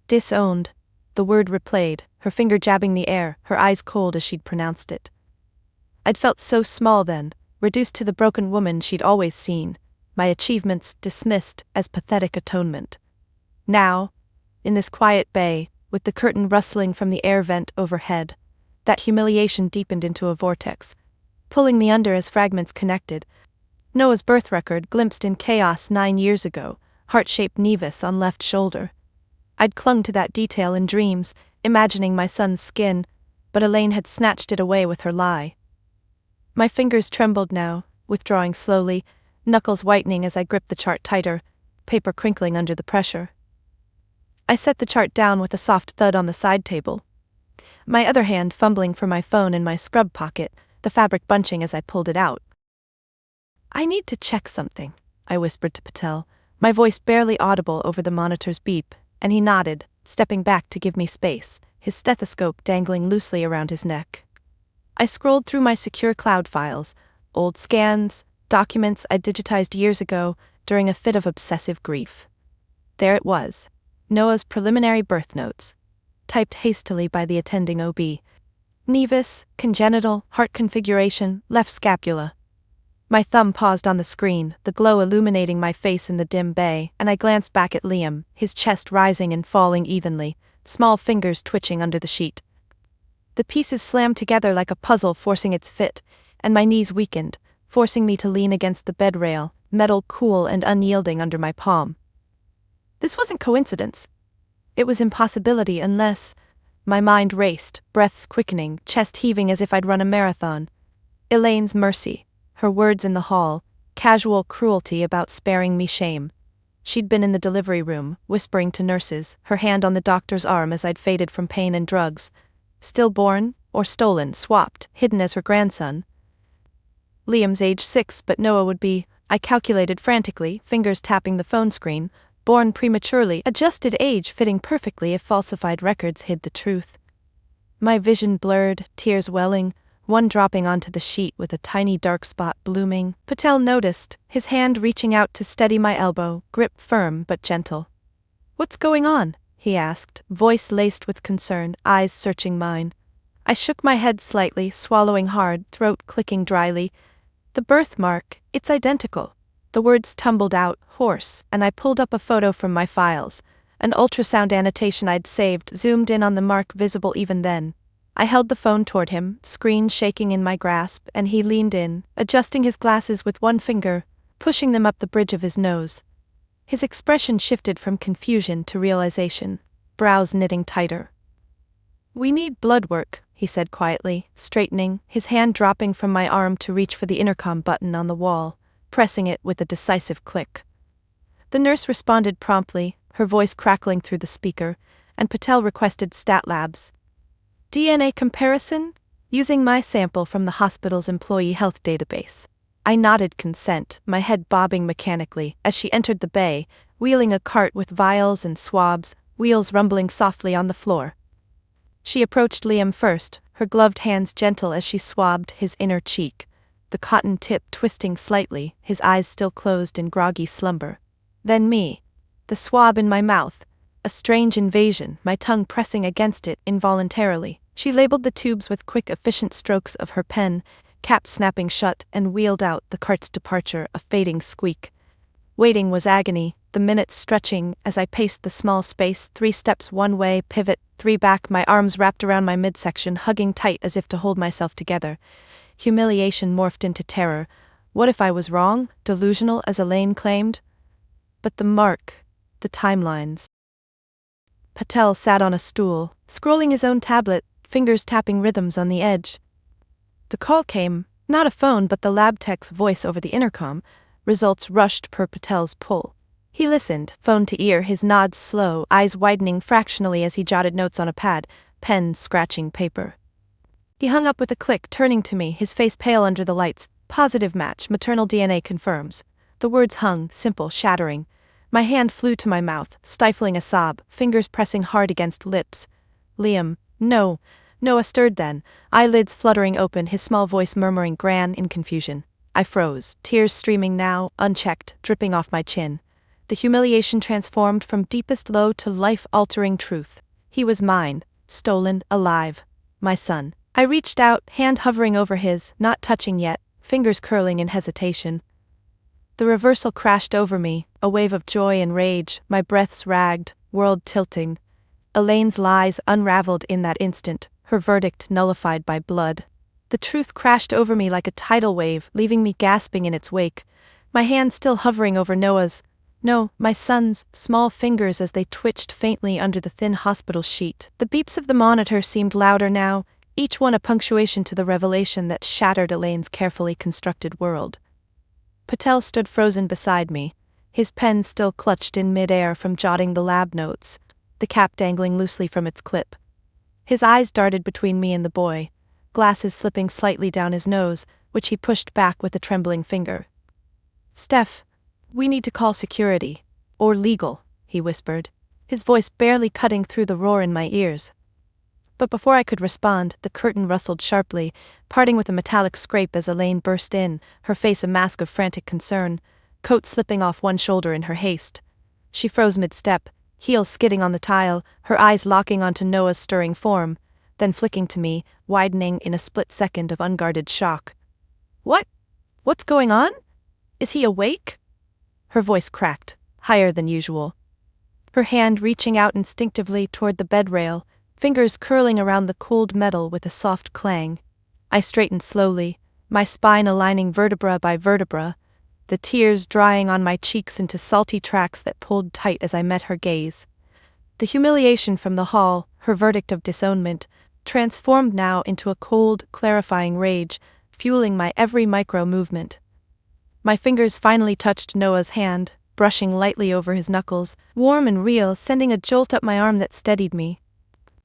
"Disowned," the word replayed, her finger jabbing the air, her eyes cold as she'd pronounced it. I'd felt so small then, reduced to the broken woman she'd always seen, my achievements dismissed as pathetic atonement. Now, in this quiet bay, with the curtain rustling from the air vent overhead, that humiliation deepened into a vortex, pulling me under as fragments connected. Noah's birth record glimpsed in chaos 9 years ago, heart-shaped nevus on left shoulder. I'd clung to that detail in dreams, imagining my son's skin, but Elaine had snatched it away with her lie. My fingers trembled now, withdrawing slowly, knuckles whitening as I gripped the chart tighter, paper crinkling under the pressure. I set the chart down with a soft thud on the side table, my other hand fumbling for my phone in my scrub pocket, the fabric bunching as I pulled it out. "I need to check something," I whispered to Patel, my voice barely audible over the monitor's beep, and he nodded, stepping back to give me space, his stethoscope dangling loosely around his neck. I scrolled through my secure cloud files, old scans, documents I'd digitized years ago during a fit of obsessive grief. There it was, Noah's preliminary birth notes, typed hastily by the attending OB. Nevus, congenital, heart configuration, left scapula. My thumb paused on the screen, the glow illuminating my face in the dim bay, and I glanced back at Liam, his chest rising and falling evenly, small fingers twitching under the sheet. The pieces slammed together like a puzzle forcing its fit, and my knees weakened, forcing me to lean against the bed rail, metal cool and unyielding under my palm. This wasn't coincidence. It was impossibility unless... My mind raced, breaths quickening, chest heaving as if I'd run a marathon. Elaine's mercy, her words in the hall, casual cruelty about sparing me shame. She'd been in the delivery room, whispering to nurses, her hand on the doctor's arm as I'd faded from pain and drugs. Stillborn, or stolen, swapped, hidden as her grandson. Liam's age 6, but Noah would be, I calculated frantically, fingers tapping the phone screen, born prematurely, adjusted age fitting perfectly if falsified records hid the truth. My vision blurred, tears welling, one dropping onto the sheet with a tiny dark spot blooming. Patel noticed, his hand reaching out to steady my elbow, grip firm but gentle. "What's going on?" he asked, voice laced with concern, eyes searching mine. I shook my head slightly, swallowing hard, throat clicking dryly. "The birthmark, it's identical." The words tumbled out, hoarse, and I pulled up a photo from my files, an ultrasound annotation I'd saved, zoomed in on the mark visible even then. I held the phone toward him, screen shaking in my grasp, and he leaned in, adjusting his glasses with one finger, pushing them up the bridge of his nose. His expression shifted from confusion to realization, brows knitting tighter. "We need blood work," he said quietly, straightening, his hand dropping from my arm to reach for the intercom button on the wall, pressing it with a decisive click. The nurse responded promptly, her voice crackling through the speaker, and Patel requested stat labs. "DNA comparison? Using my sample from the hospital's employee health database." I nodded consent, my head bobbing mechanically, as she entered the bay, wheeling a cart with vials and swabs, wheels rumbling softly on the floor. She approached Liam first, her gloved hands gentle as she swabbed his inner cheek, the cotton tip twisting slightly, his eyes still closed in groggy slumber. Then me. The swab in my mouth. A strange invasion, my tongue pressing against it involuntarily. She labeled the tubes with quick, efficient strokes of her pen, cap snapping shut, and wheeled out the cart's departure, a fading squeak. Waiting was agony, the minutes stretching as I paced the small space, 3 steps one way, pivot, 3 back, my arms wrapped around my midsection, hugging tight as if to hold myself together. Humiliation morphed into terror. What if I was wrong, delusional as Elaine claimed? But the mark, the timelines. Patel sat on a stool, scrolling his own tablet, fingers tapping rhythms on the edge. The call came, not a phone but the lab tech's voice over the intercom. Results rushed per Patel's pull. He listened, phone to ear, his nods slow, eyes widening fractionally as he jotted notes on a pad, pen scratching paper. He hung up with a click, turning to me, his face pale under the lights. Positive match, maternal DNA confirms. The words hung, simple, shattering. My hand flew to my mouth, stifling a sob, fingers pressing hard against lips. Liam, no. Noah stirred then, eyelids fluttering open, his small voice murmuring "Gran" in confusion. I froze, tears streaming now, unchecked, dripping off my chin. The humiliation transformed from deepest low to life-altering truth. He was mine, stolen, alive. My son. I reached out, hand hovering over his, not touching yet, fingers curling in hesitation. The reversal crashed over me, a wave of joy and rage, my breaths ragged, world tilting. Elaine's lies unraveled in that instant, her verdict nullified by blood. The truth crashed over me like a tidal wave, leaving me gasping in its wake, my hand still hovering over Noah's, no, my son's, small fingers as they twitched faintly under the thin hospital sheet. The beeps of the monitor seemed louder now, each one a punctuation to the revelation that shattered Elaine's carefully constructed world. Patel stood frozen beside me, his pen still clutched in mid-air from jotting the lab notes, the cap dangling loosely from its clip. His eyes darted between me and the boy, glasses slipping slightly down his nose, which he pushed back with a trembling finger. "Steph, we need to call security. Or legal," he whispered, his voice barely cutting through the roar in my ears. But before I could respond, the curtain rustled sharply, parting with a metallic scrape as Elaine burst in, her face a mask of frantic concern, coat slipping off one shoulder in her haste. She froze mid-step, heels skidding on the tile, her eyes locking onto Noah's stirring form, then flicking to me, widening in a split second of unguarded shock. "What? What's going on? Is he awake?" Her voice cracked, higher than usual. Her hand reaching out instinctively toward the bed rail, fingers curling around the cooled metal with a soft clang. I straightened slowly, my spine aligning vertebra by vertebra, the tears drying on my cheeks into salty tracks that pulled tight as I met her gaze. The humiliation from the hall, her verdict of disownment, transformed now into a cold, clarifying rage, fueling my every micro-movement. My fingers finally touched Noah's hand, brushing lightly over his knuckles, warm and real, sending a jolt up my arm that steadied me.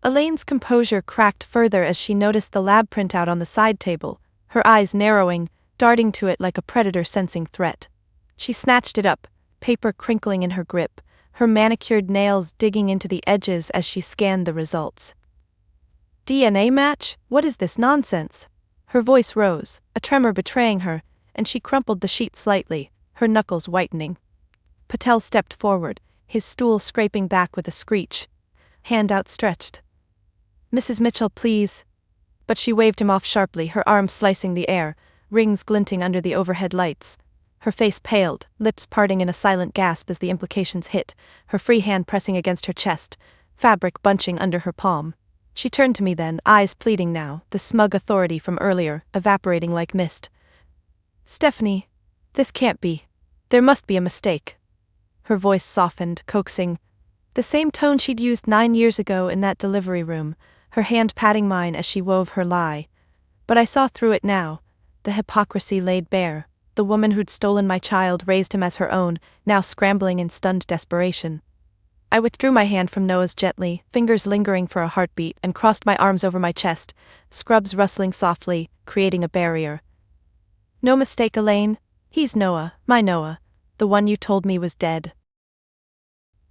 Elaine's composure cracked further as she noticed the lab printout on the side table, her eyes narrowing, darting to it like a predator sensing threat. She snatched it up, paper crinkling in her grip, her manicured nails digging into the edges as she scanned the results. "DNA match? What is this nonsense?" Her voice rose, a tremor betraying her, and she crumpled the sheet slightly, her knuckles whitening. Patel stepped forward, his stool scraping back with a screech, hand outstretched. "Mrs. Mitchell, please." But she waved him off sharply, her arm slicing the air, rings glinting under the overhead lights. Her face paled, lips parting in a silent gasp as the implications hit, her free hand pressing against her chest, fabric bunching under her palm. She turned to me then, eyes pleading now, the smug authority from earlier, evaporating like mist. "Stephanie, this can't be. There must be a mistake." Her voice softened, coaxing, the same tone she'd used 9 years ago in that delivery room, her hand patting mine as she wove her lie. But I saw through it now, the hypocrisy laid bare. The woman who'd stolen my child, raised him as her own, now scrambling in stunned desperation. I withdrew my hand from Noah's gently, fingers lingering for a heartbeat, and crossed my arms over my chest, scrubs rustling softly, creating a barrier. "No mistake, Elaine. He's Noah, my Noah, the one you told me was dead."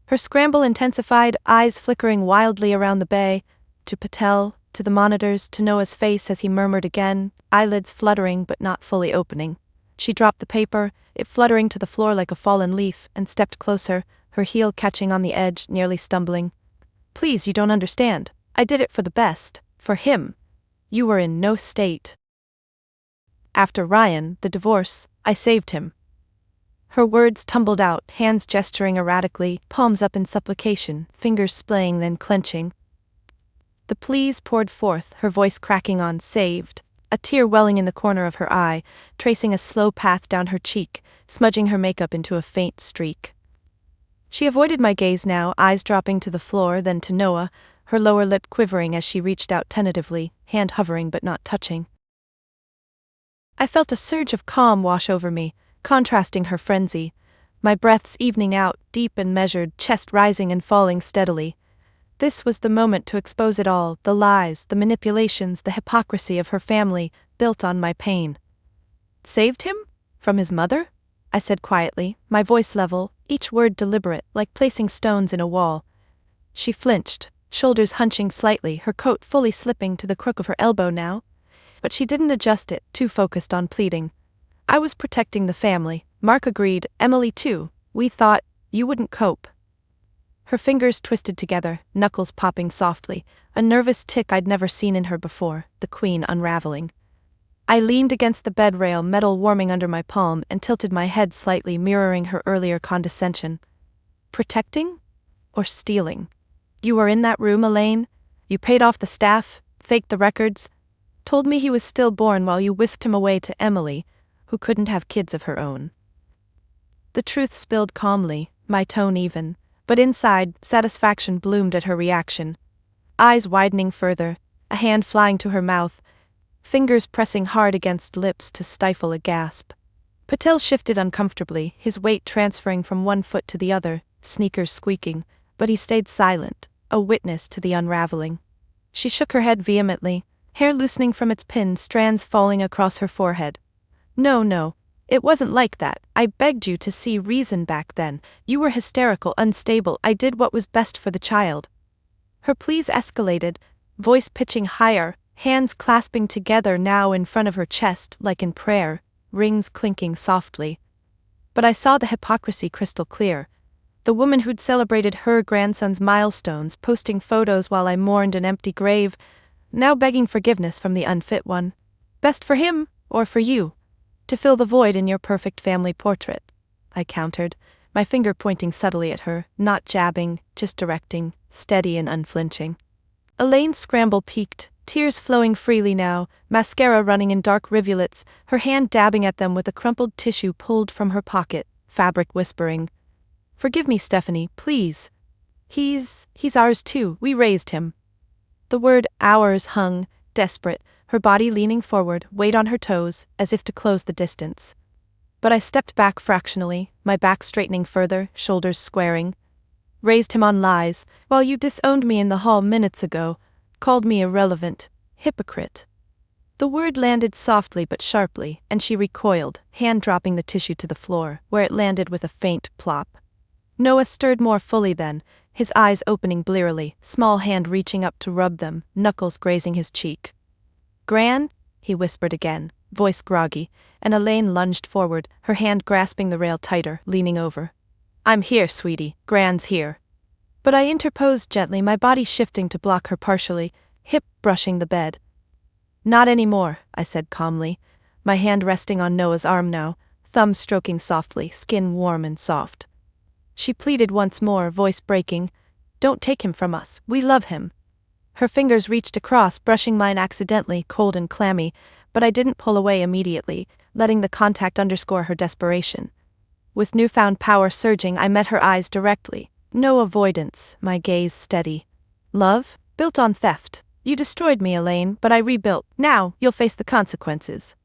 Her scramble intensified, eyes flickering wildly around the bay. To Patel, to the monitors, to Noah's face as he murmured again, eyelids fluttering but not fully opening. She dropped the paper, it fluttering to the floor like a fallen leaf, and stepped closer, her heel catching on the edge, nearly stumbling. Please, you don't understand. I did it for the best, for him. You were in no state. After Ryan, the divorce, I saved him. Her words tumbled out, hands gesturing erratically, palms up in supplication, fingers splaying then clenching. The pleas poured forth, her voice cracking on saved, a tear welling in the corner of her eye, tracing a slow path down her cheek, smudging her makeup into a faint streak. She avoided my gaze now, eyes dropping to the floor, then to Noah, her lower lip quivering as she reached out tentatively, hand hovering but not touching. I felt a surge of calm wash over me, contrasting her frenzy, my breaths evening out, deep and measured, chest rising and falling steadily. This was the moment to expose it all, the lies, the manipulations, the hypocrisy of her family, built on my pain. Saved him? From his mother? I said quietly, my voice level, each word deliberate, like placing stones in a wall. She flinched, shoulders hunching slightly, her coat fully slipping to the crook of her elbow now. But she didn't adjust it, too focused on pleading. I was protecting the family. Mark agreed, Emily too. We thought you wouldn't cope. Her fingers twisted together, knuckles popping softly, a nervous tick I'd never seen in her before, the queen unraveling. I leaned against the bed rail, metal warming under my palm, and tilted my head slightly, mirroring her earlier condescension. Protecting? Or stealing? You were in that room, Elaine? You paid off the staff, faked the records, told me he was stillborn while you whisked him away to Emily, who couldn't have kids of her own. The truth spilled calmly, my tone even, but inside, satisfaction bloomed at her reaction. Eyes widening further, a hand flying to her mouth, fingers pressing hard against lips to stifle a gasp. Patel shifted uncomfortably, his weight transferring from one foot to the other, sneakers squeaking, but he stayed silent, a witness to the unraveling. She shook her head vehemently, hair loosening from its pin, strands falling across her forehead. No, it wasn't like that. I begged you to see reason back then. You were hysterical, unstable. I did what was best for the child. Her pleas escalated, voice pitching higher, hands clasping together now in front of her chest like in prayer, rings clinking softly. But I saw the hypocrisy crystal clear. The woman who'd celebrated her grandson's milestones, posting photos while I mourned an empty grave, now begging forgiveness from the unfit one. Best for him, or for you? To fill the void in your perfect family portrait, I countered, my finger pointing subtly at her, not jabbing, just directing, steady and unflinching. Elaine's scramble peaked, tears flowing freely now, mascara running in dark rivulets, her hand dabbing at them with a crumpled tissue pulled from her pocket, fabric whispering. Forgive me, Stephanie, please. He's ours too, we raised him. The word ours hung, desperate, her body leaning forward, weight on her toes, as if to close the distance. But I stepped back fractionally, my back straightening further, shoulders squaring. Raised him on lies, while you disowned me in the hall minutes ago, called me irrelevant, hypocrite. The word landed softly but sharply, and she recoiled, hand dropping the tissue to the floor, where it landed with a faint plop. Noah stirred more fully then, his eyes opening blearily, small hand reaching up to rub them, knuckles grazing his cheek. Gran? He whispered again, voice groggy, and Elaine lunged forward, her hand grasping the rail tighter, leaning over. I'm here, sweetie, Gran's here. But I interposed gently, my body shifting to block her partially, hip brushing the bed. Not anymore, I said calmly, my hand resting on Noah's arm now, thumb stroking softly, skin warm and soft. She pleaded once more, voice breaking, Don't take him from us, we love him. Her fingers reached across, brushing mine accidentally, cold and clammy, but I didn't pull away immediately, letting the contact underscore her desperation. With newfound power surging, I met her eyes directly. No avoidance, my gaze steady. Love? Built on theft. You destroyed me, Elaine, but I rebuilt. Now, you'll face the consequences.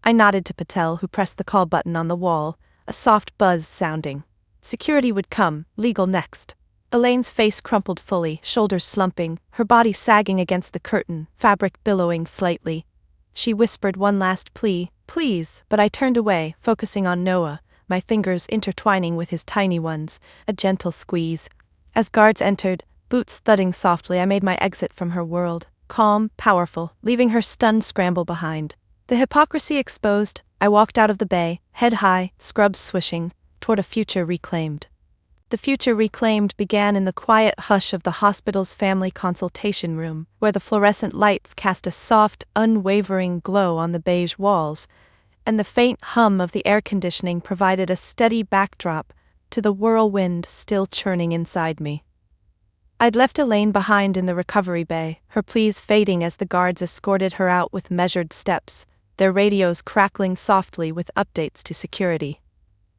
I nodded to Patel, who pressed the call button on the wall, a soft buzz sounding. Security would come, legal next. Elaine's face crumpled fully, shoulders slumping, her body sagging against the curtain, fabric billowing slightly. She whispered one last plea, please, but I turned away, focusing on Noah, my fingers intertwining with his tiny ones, a gentle squeeze. As guards entered, boots thudding softly, I made my exit from her world, calm, powerful, leaving her stunned scramble behind. The hypocrisy exposed, I walked out of the bay, head high, scrubs swishing, toward a future reclaimed. The future reclaimed began in the quiet hush of the hospital's family consultation room, where the fluorescent lights cast a soft, unwavering glow on the beige walls, and the faint hum of the air conditioning provided a steady backdrop to the whirlwind still churning inside me. I'd left Elaine behind in the recovery bay, her pleas fading as the guards escorted her out with measured steps, their radios crackling softly with updates to security.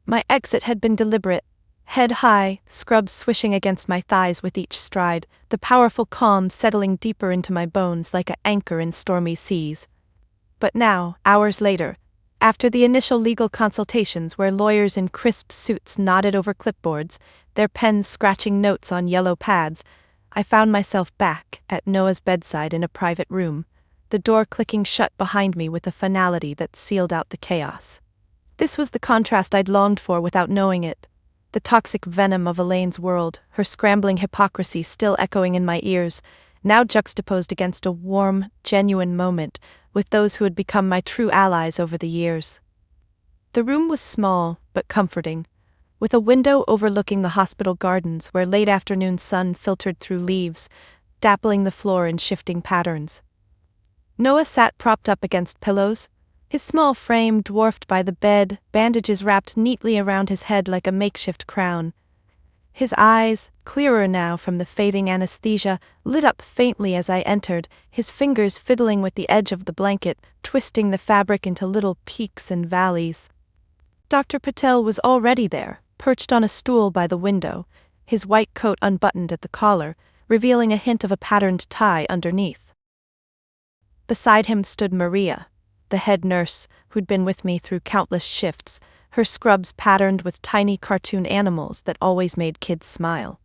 My exit had been deliberate. Head high, scrubs swishing against my thighs with each stride, the powerful calm settling deeper into my bones like an anchor in stormy seas. But now, hours later, after the initial legal consultations where lawyers in crisp suits nodded over clipboards, their pens scratching notes on yellow pads, I found myself back at Noah's bedside in a private room, the door clicking shut behind me with a finality that sealed out the chaos. This was the contrast I'd longed for without knowing it. The toxic venom of Elaine's world, her scrambling hypocrisy still echoing in my ears, now juxtaposed against a warm, genuine moment with those who had become my true allies over the years. The room was small, but comforting, with a window overlooking the hospital gardens where late afternoon sun filtered through leaves, dappling the floor in shifting patterns. Noah sat propped up against pillows, his small frame dwarfed by the bed, bandages wrapped neatly around his head like a makeshift crown. His eyes, clearer now from the fading anesthesia, lit up faintly as I entered, his fingers fiddling with the edge of the blanket, twisting the fabric into little peaks and valleys. Dr. Patel was already there, perched on a stool by the window, his white coat unbuttoned at the collar, revealing a hint of a patterned tie underneath. Beside him stood Maria, the head nurse, who'd been with me through countless shifts, her scrubs patterned with tiny cartoon animals that always made kids smile.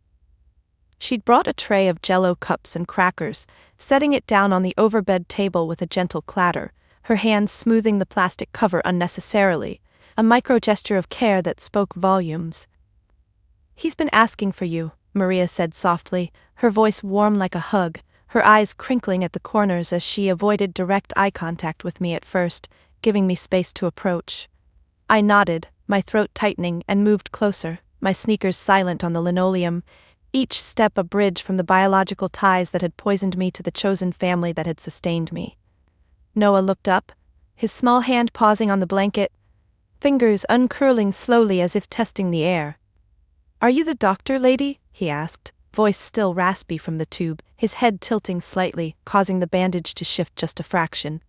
She'd brought a tray of Jell-O cups and crackers, setting it down on the overbed table with a gentle clatter, her hands smoothing the plastic cover unnecessarily, a micro-gesture of care that spoke volumes. "He's been asking for you," Maria said softly, her voice warm like a hug, her eyes crinkling at the corners as she avoided direct eye contact with me at first, giving me space to approach. I nodded, my throat tightening, and moved closer, my sneakers silent on the linoleum, each step a bridge from the biological ties that had poisoned me to the chosen family that had sustained me. Noah looked up, his small hand pausing on the blanket, fingers uncurling slowly as if testing the air. "Are you the doctor, lady?" he asked, voice still raspy from the tube, his head tilting slightly, causing the bandage to shift just a fraction.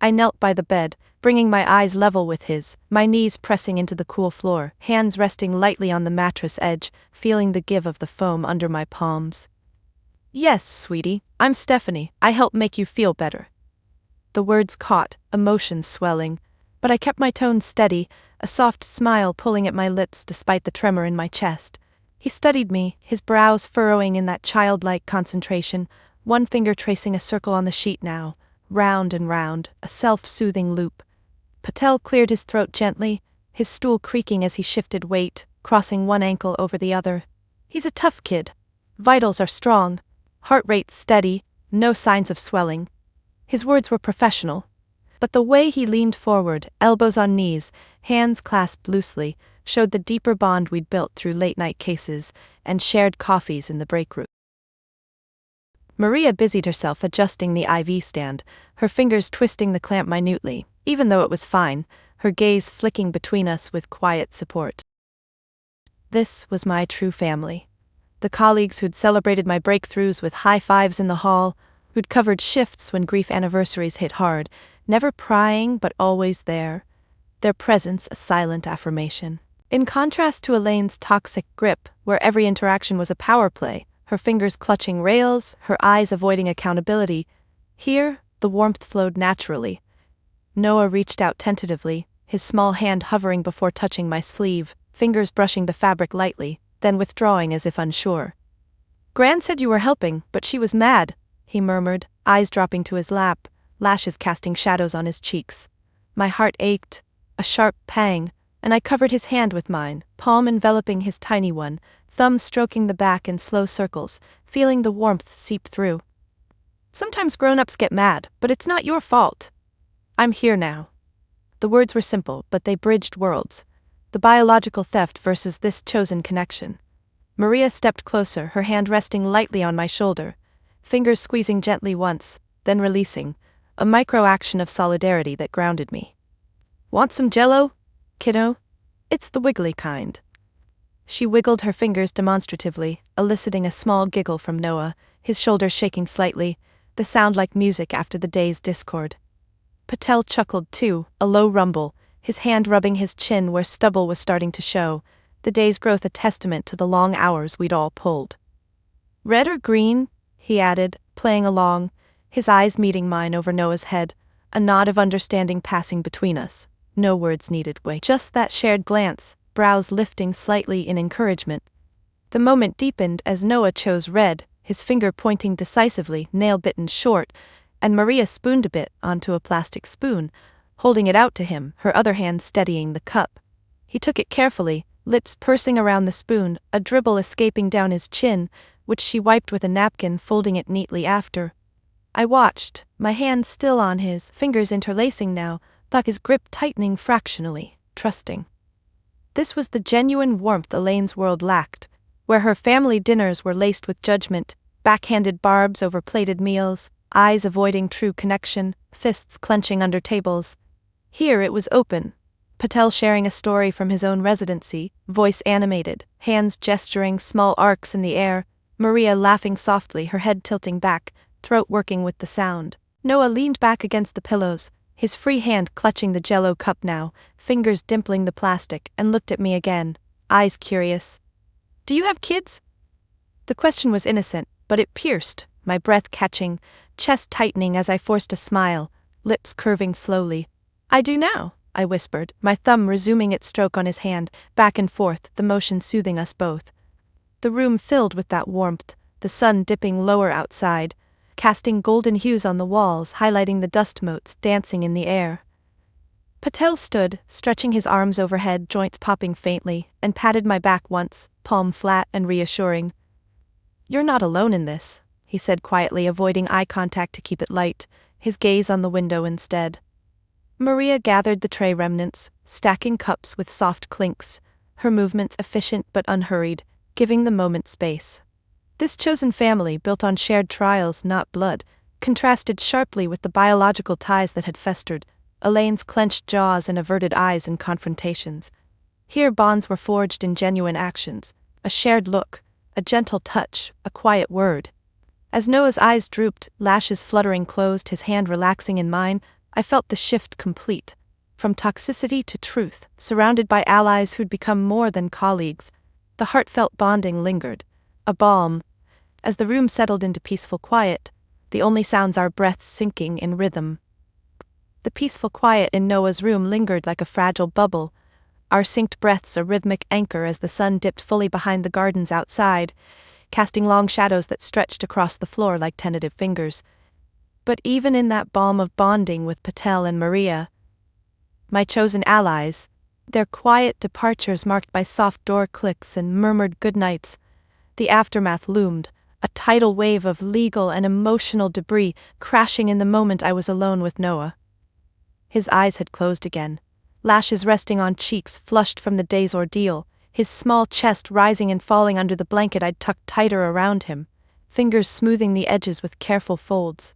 I knelt by the bed, bringing my eyes level with his, my knees pressing into the cool floor, hands resting lightly on the mattress edge, feeling the give of the foam under my palms. "Yes, sweetie, I'm Stephanie. I help make you feel better." The words caught, emotions swelling, but I kept my tone steady, a soft smile pulling at my lips despite the tremor in my chest. He studied me, his brows furrowing in that childlike concentration, one finger tracing a circle on the sheet now, round and round, a self-soothing loop. Patel cleared his throat gently, his stool creaking as he shifted weight, crossing one ankle over the other. "He's a tough kid. Vitals are strong. Heart rate steady, no signs of swelling." His words were professional, but the way he leaned forward, elbows on knees, hands clasped loosely, showed the deeper bond we'd built through late-night cases and shared coffees in the break room. Maria busied herself adjusting the IV stand, her fingers twisting the clamp minutely, even though it was fine, her gaze flicking between us with quiet support. This was my true family. The colleagues who'd celebrated my breakthroughs with high fives in the hall, who'd covered shifts when grief anniversaries hit hard, never prying but always there, their presence a silent affirmation. In contrast to Elaine's toxic grip, where every interaction was a power play, her fingers clutching rails, her eyes avoiding accountability, here, the warmth flowed naturally. Noah reached out tentatively, his small hand hovering before touching my sleeve, fingers brushing the fabric lightly, then withdrawing as if unsure. "Gran said you were helping, but she was mad," he murmured, eyes dropping to his lap, lashes casting shadows on his cheeks. My heart ached, a sharp pang, and I covered his hand with mine, palm enveloping his tiny one, thumb stroking the back in slow circles, feeling the warmth seep through. Sometimes grown-ups get mad, but it's not your fault. I'm here now. The words were simple, but they bridged worlds. The biological theft versus this chosen connection. Maria stepped closer, her hand resting lightly on my shoulder, fingers squeezing gently once, then releasing, a micro-action of solidarity that grounded me. Want some Jell-O, kiddo? It's the wiggly kind. She wiggled her fingers demonstratively, eliciting a small giggle from Noah, his shoulders shaking slightly, the sound like music after the day's discord. Patel chuckled too, a low rumble, his hand rubbing his chin where stubble was starting to show, the day's growth a testament to the long hours we'd all pulled. Red or green? He added, playing along, his eyes meeting mine over Noah's head, a nod of understanding passing between us. No words needed, just that shared glance, brows lifting slightly in encouragement. The moment deepened as Noah chose red, his finger pointing decisively, nail bitten short, and Maria spooned a bit onto a plastic spoon, holding it out to him, her other hand steadying the cup. He took it carefully, lips pursing around the spoon, a dribble escaping down his chin, which she wiped with a napkin, folding it neatly after. I watched, my hand still on his, fingers interlacing now, but his grip tightening fractionally, trusting. This was the genuine warmth Elaine's world lacked, where her family dinners were laced with judgment, backhanded barbs over plated meals, eyes avoiding true connection, fists clenching under tables. Here it was open. Patel sharing a story from his own residency, voice animated, hands gesturing small arcs in the air, Maria laughing softly, her head tilting back, throat working with the sound. Noah leaned back against the pillows, his free hand clutching the Jell-O cup now, fingers dimpling the plastic, and looked at me again, eyes curious. Do you have kids? The question was innocent, but it pierced, my breath catching, chest tightening as I forced a smile, lips curving slowly. I do now, I whispered, my thumb resuming its stroke on his hand, back and forth, the motion soothing us both. The room filled with that warmth, the sun dipping lower outside, casting golden hues on the walls, highlighting the dust motes dancing in the air. Patel stood, stretching his arms overhead, joints popping faintly, and patted my back once, palm flat and reassuring. You're not alone in this, he said quietly, avoiding eye contact to keep it light, his gaze on the window instead. Maria gathered the tray remnants, stacking cups with soft clinks, her movements efficient but unhurried, giving the moment space. This chosen family, built on shared trials, not blood, contrasted sharply with the biological ties that had festered, Elaine's clenched jaws and averted eyes in confrontations. Here bonds were forged in genuine actions, a shared look, a gentle touch, a quiet word. As Noah's eyes drooped, lashes fluttering closed, his hand relaxing in mine, I felt the shift complete. From toxicity to truth, surrounded by allies who'd become more than colleagues, the heartfelt bonding lingered, a balm. As the room settled into peaceful quiet, the only sounds our breaths sinking in rhythm. The peaceful quiet in Noah's room lingered like a fragile bubble, our synced breaths a rhythmic anchor as the sun dipped fully behind the gardens outside, casting long shadows that stretched across the floor like tentative fingers. But even in that balm of bonding with Patel and Maria, my chosen allies, their quiet departures marked by soft door clicks and murmured goodnights, the aftermath loomed, a tidal wave of legal and emotional debris crashing in the moment I was alone with Noah. His eyes had closed again, lashes resting on cheeks flushed from the day's ordeal, his small chest rising and falling under the blanket I'd tucked tighter around him, fingers smoothing the edges with careful folds.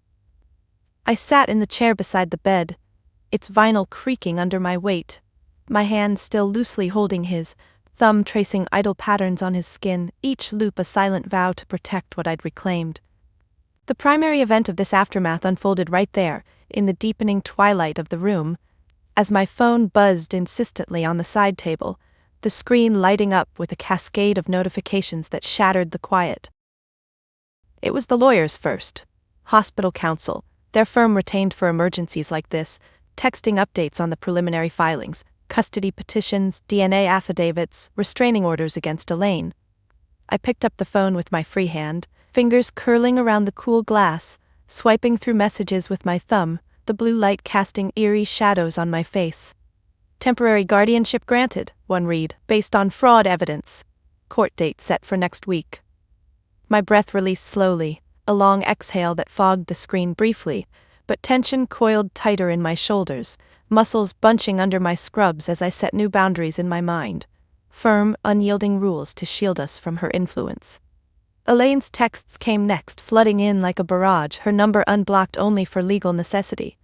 I sat in the chair beside the bed, its vinyl creaking under my weight, my hand still loosely holding his, thumb tracing idle patterns on his skin, each loop a silent vow to protect what I'd reclaimed. The primary event of this aftermath unfolded right there, in the deepening twilight of the room, as my phone buzzed insistently on the side table, the screen lighting up with a cascade of notifications that shattered the quiet. It was the lawyers first, hospital counsel, their firm retained for emergencies like this, texting updates on the preliminary filings, custody petitions, DNA affidavits, restraining orders against Elaine. I picked up the phone with my free hand, fingers curling around the cool glass, swiping through messages with my thumb, the blue light casting eerie shadows on my face. Temporary guardianship granted, one read, based on fraud evidence. Court date set for next week. My breath released slowly, a long exhale that fogged the screen briefly, but tension coiled tighter in my shoulders, muscles bunching under my scrubs as I set new boundaries in my mind. Firm, unyielding rules to shield us from her influence. Elaine's texts came next, flooding in like a barrage, her number unblocked only for legal necessity.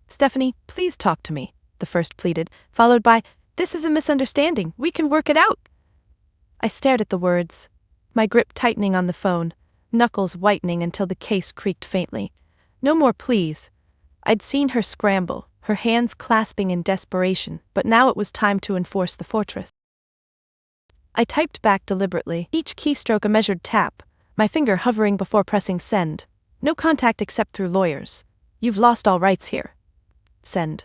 "Stephanie, please talk to me," the first pleaded, followed by, "This is a misunderstanding, we can work it out." I stared at the words, my grip tightening on the phone, knuckles whitening until the case creaked faintly. No more pleas. I'd seen her scramble, her hands clasping in desperation, but now it was time to enforce the fortress. I typed back deliberately, each keystroke a measured tap, my finger hovering before pressing send. "No contact except through lawyers. You've lost all rights here. Send."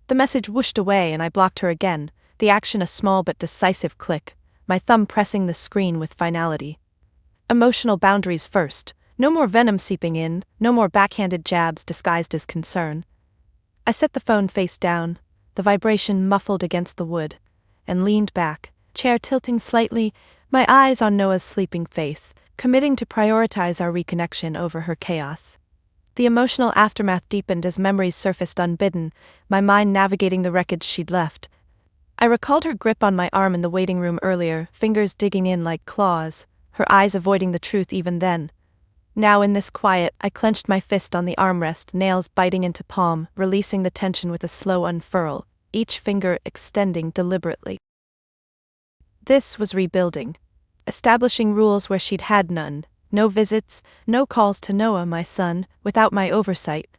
The message whooshed away and I blocked her again, the action a small but decisive click, my thumb pressing the screen with finality. Emotional boundaries first, no more venom seeping in, no more backhanded jabs disguised as concern. I set the phone face down, the vibration muffled against the wood, and leaned back, chair tilting slightly, my eyes on Noah's sleeping face, committing to prioritize our reconnection over her chaos. The emotional aftermath deepened as memories surfaced unbidden, my mind navigating the wreckage she'd left. I recalled her grip on my arm in the waiting room earlier, fingers digging in like claws, her eyes avoiding the truth even then. Now in this quiet, I clenched my fist on the armrest, nails biting into palm, releasing the tension with a slow unfurl, each finger extending deliberately. This was rebuilding. Establishing rules where she'd had none. No visits, no calls to Noah, my son, without my oversight.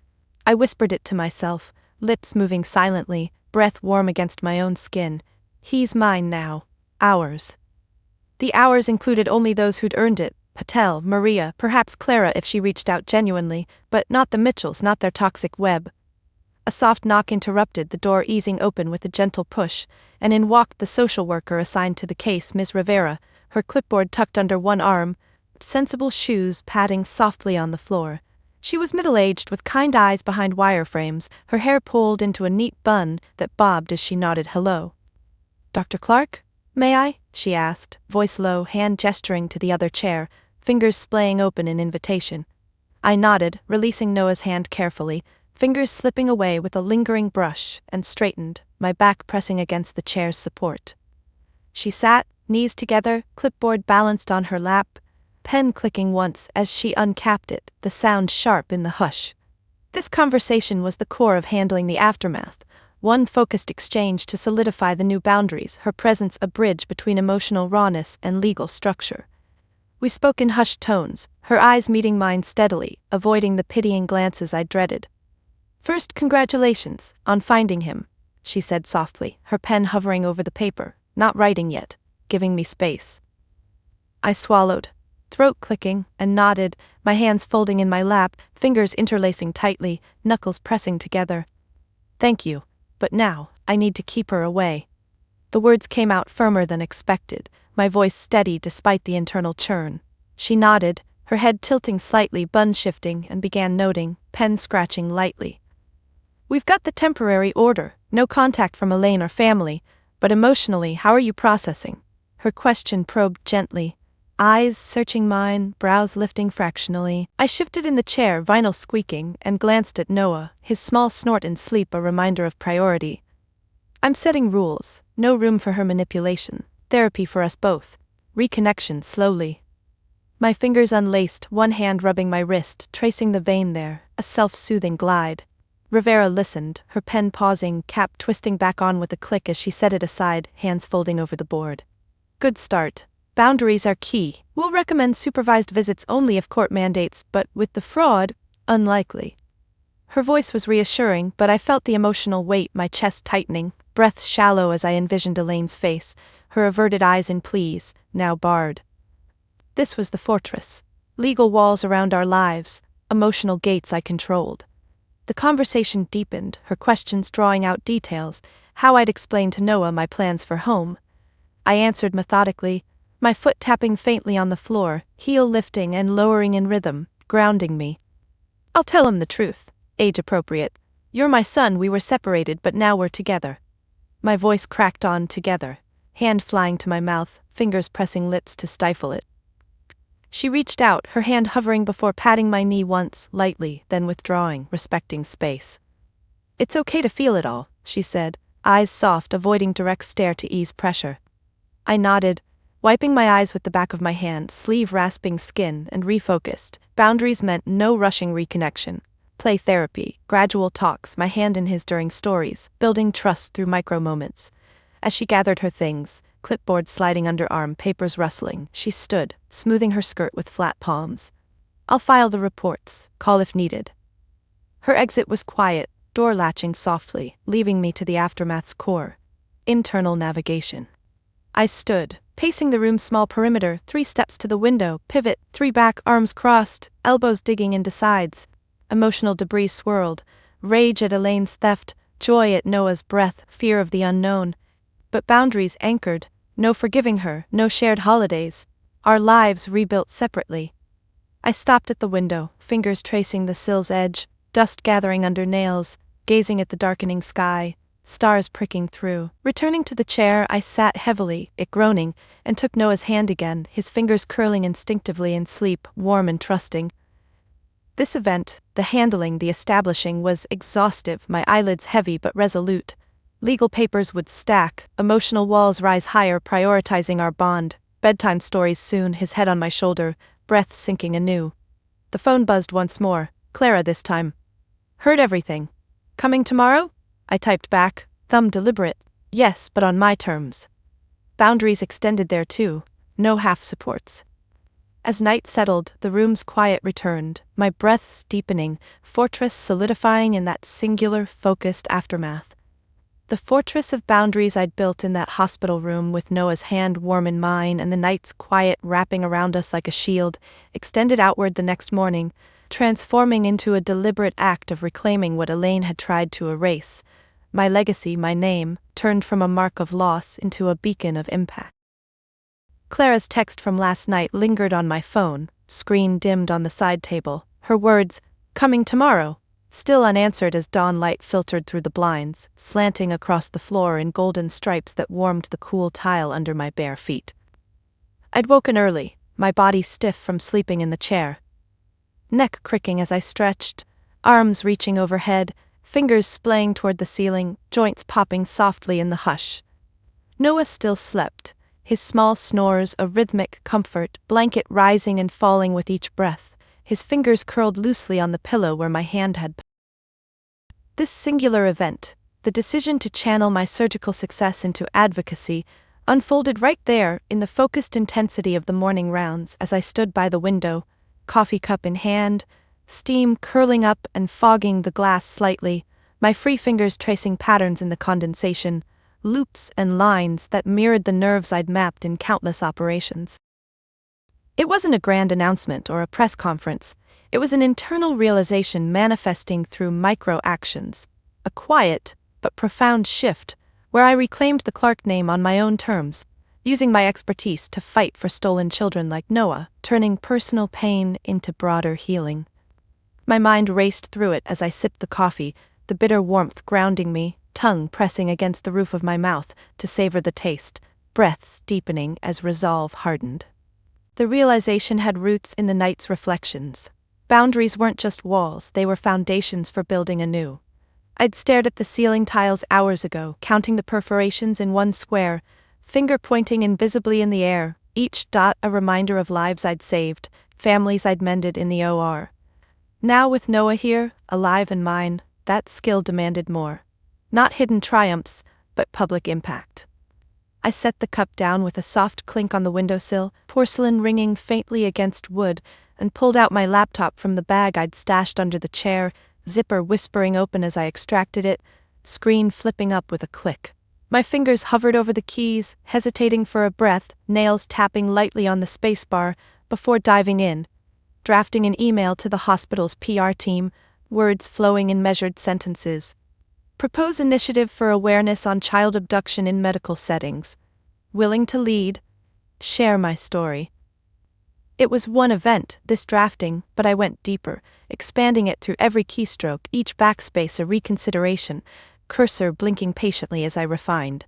I whispered it to myself, lips moving silently, breath warm against my own skin. He's mine now. Ours. The ours included only those who'd earned it, Patel, Maria, perhaps Clara if she reached out genuinely, but not the Mitchells, not their toxic web. A soft knock interrupted, the door easing open with a gentle push, and in walked the social worker assigned to the case, Ms. Rivera, her clipboard tucked under one arm, sensible shoes padding softly on the floor. She was middle-aged with kind eyes behind wireframes, her hair pulled into a neat bun that bobbed as she nodded hello. "Dr. Clark? May I?" she asked, voice low, hand gesturing to the other chair, fingers splaying open in invitation. I nodded, releasing Noah's hand carefully, fingers slipping away with a lingering brush, and straightened, my back pressing against the chair's support. She sat, knees together, clipboard balanced on her lap, pen clicking once as she uncapped it, the sound sharp in the hush. This conversation was the core of handling the aftermath, one focused exchange to solidify the new boundaries, her presence a bridge between emotional rawness and legal structure. We spoke in hushed tones, her eyes meeting mine steadily, avoiding the pitying glances I dreaded. "First, congratulations on finding him," she said softly, her pen hovering over the paper, not writing yet, giving me space. I swallowed, throat clicking, and nodded, my hands folding in my lap, fingers interlacing tightly, knuckles pressing together. "Thank you, but now, I need to keep her away." The words came out firmer than expected, my voice steady despite the internal churn. She nodded, her head tilting slightly, bun shifting, and began noting, pen scratching lightly. "We've got the temporary order, no contact from Elaine or family, but emotionally, how are you processing?" Her question probed gently, eyes searching mine, brows lifting fractionally. I shifted in the chair, vinyl squeaking, and glanced at Noah, his small snort in sleep a reminder of priority. "I'm setting rules, no room for her manipulation, therapy for us both, reconnection slowly." My fingers unlaced, one hand rubbing my wrist, tracing the vein there, a self-soothing glide. Rivera listened, her pen pausing, cap twisting back on with a click as she set it aside, hands folding over the board. "Good start. Boundaries are key. We'll recommend supervised visits only if court mandates, but with the fraud, unlikely." Her voice was reassuring, but I felt the emotional weight, my chest tightening, breath shallow as I envisioned Elaine's face, her averted eyes in pleas, now barred. This was the fortress. Legal walls around our lives, emotional gates I controlled. The conversation deepened, her questions drawing out details, how I'd explain to Noah my plans for home. I answered methodically, my foot tapping faintly on the floor, heel lifting and lowering in rhythm, grounding me. "I'll tell him the truth, age appropriate. You're my son, we were separated but now we're together." My voice cracked on together, hand flying to my mouth, fingers pressing lips to stifle it. She reached out, her hand hovering before patting my knee once, lightly, then withdrawing, respecting space. "It's okay to feel it all," she said, eyes soft, avoiding direct stare to ease pressure. I nodded, wiping my eyes with the back of my hand, sleeve rasping skin, and refocused. Boundaries meant no rushing reconnection. Play therapy, gradual talks, my hand in his during stories, building trust through micro moments. As she gathered her things, clipboard sliding underarm, papers rustling, she stood, smoothing her skirt with flat palms. "I'll file the reports, call if needed." Her exit was quiet, door latching softly, leaving me to the aftermath's core. Internal navigation. I stood, pacing the room's small perimeter, 3 steps to the window, pivot, 3 back, arms crossed, elbows digging into sides. Emotional debris swirled, rage at Elaine's theft, joy at Noah's breath, fear of the unknown. But boundaries anchored, no forgiving her, no shared holidays, our lives rebuilt separately. I stopped at the window, fingers tracing the sill's edge, dust gathering under nails, gazing at the darkening sky, stars pricking through. Returning to the chair, I sat heavily, it groaning, and took Noah's hand again, his fingers curling instinctively in sleep, warm and trusting. This event, the handling, the establishing, was exhaustive, my eyelids heavy but resolute. Legal papers would stack, emotional walls rise higher, prioritizing our bond. Bedtime stories soon, his head on my shoulder, breath sinking anew. The phone buzzed once more, Clara this time. "Heard everything. Coming tomorrow?" I typed back, thumb deliberate. "Yes, but on my terms." Boundaries extended there too, no half supports. As night settled, the room's quiet returned, my breaths deepening, fortress solidifying in that singular, focused aftermath. The fortress of boundaries I'd built in that hospital room, with Noah's hand warm in mine and the night's quiet wrapping around us like a shield, extended outward the next morning, transforming into a deliberate act of reclaiming what Elaine had tried to erase. My legacy, my name, turned from a mark of loss into a beacon of impact. Clara's text from last night lingered on my phone, screen dimmed on the side table, her words, "Coming tomorrow," still unanswered as dawn light filtered through the blinds, slanting across the floor in golden stripes that warmed the cool tile under my bare feet. I'd woken early, my body stiff from sleeping in the chair. Neck cricking as I stretched, arms reaching overhead, fingers splaying toward the ceiling, joints popping softly in the hush. Noah still slept, his small snores a rhythmic comfort, blanket rising and falling with each breath, his fingers curled loosely on the pillow where my hand had. This singular event, the decision to channel my surgical success into advocacy, unfolded right there in the focused intensity of the morning rounds as I stood by the window, coffee cup in hand, steam curling up and fogging the glass slightly, my free fingers tracing patterns in the condensation, loops and lines that mirrored the nerves I'd mapped in countless operations. It wasn't a grand announcement or a press conference, it was an internal realization manifesting through micro-actions, a quiet but profound shift where I reclaimed the Clark name on my own terms, using my expertise to fight for stolen children like Noah, turning personal pain into broader healing. My mind raced through it as I sipped the coffee, the bitter warmth grounding me, tongue pressing against the roof of my mouth to savor the taste, breaths deepening as resolve hardened. The realization had roots in the night's reflections. Boundaries weren't just walls, they were foundations for building anew. I'd stared at the ceiling tiles hours ago, counting the perforations in one square, finger pointing invisibly in the air, each dot a reminder of lives I'd saved, families I'd mended in the OR. Now with Noah here, alive and mine, that skill demanded more. Not hidden triumphs, but public impact. I set the cup down with a soft clink on the windowsill, porcelain ringing faintly against wood, and pulled out my laptop from the bag I'd stashed under the chair, zipper whispering open as I extracted it, screen flipping up with a click. My fingers hovered over the keys, hesitating for a breath, nails tapping lightly on the spacebar, before diving in, drafting an email to the hospital's PR team, words flowing in measured sentences. Propose initiative for awareness on child abduction in medical settings. Willing to lead. Share my story. It was one event, this drafting, but I went deeper, expanding it through every keystroke, each backspace a reconsideration, cursor blinking patiently as I refined.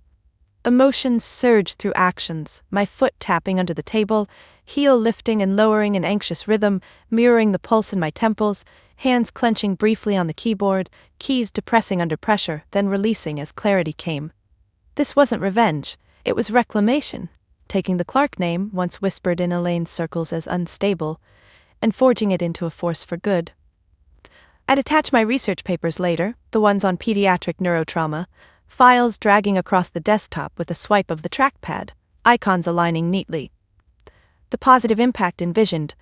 Emotions surged through actions, my foot tapping under the table, heel lifting and lowering in anxious rhythm, mirroring the pulse in my temples, hands clenching briefly on the keyboard, keys depressing under pressure, then releasing as clarity came. This wasn't revenge, it was reclamation, taking the Clark name, once whispered in Elaine's circles as unstable, and forging it into a force for good. I'd attach my research papers later, the ones on pediatric neurotrauma, files dragging across the desktop with a swipe of the trackpad, icons aligning neatly. The positive impact envisioned: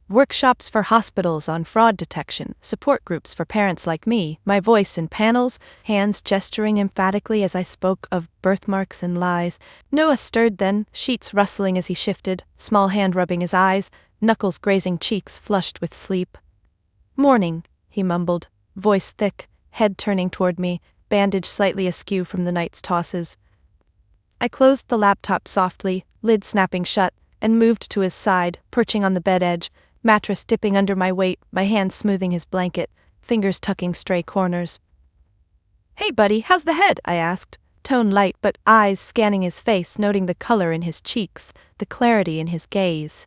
workshops for hospitals on fraud detection, support groups for parents like me, my voice in panels, hands gesturing emphatically as I spoke of birthmarks and lies. Noah stirred then, sheets rustling as he shifted, small hand rubbing his eyes, knuckles grazing cheeks flushed with sleep. "Morning," he mumbled, voice thick, head turning toward me, bandage slightly askew from the night's tosses. I closed the laptop softly, lid snapping shut, and moved to his side, perching on the bed edge, mattress dipping under my weight, my hands smoothing his blanket, fingers tucking stray corners. "Hey buddy, how's the head?" I asked, tone light but eyes scanning his face, noting the color in his cheeks, the clarity in his gaze.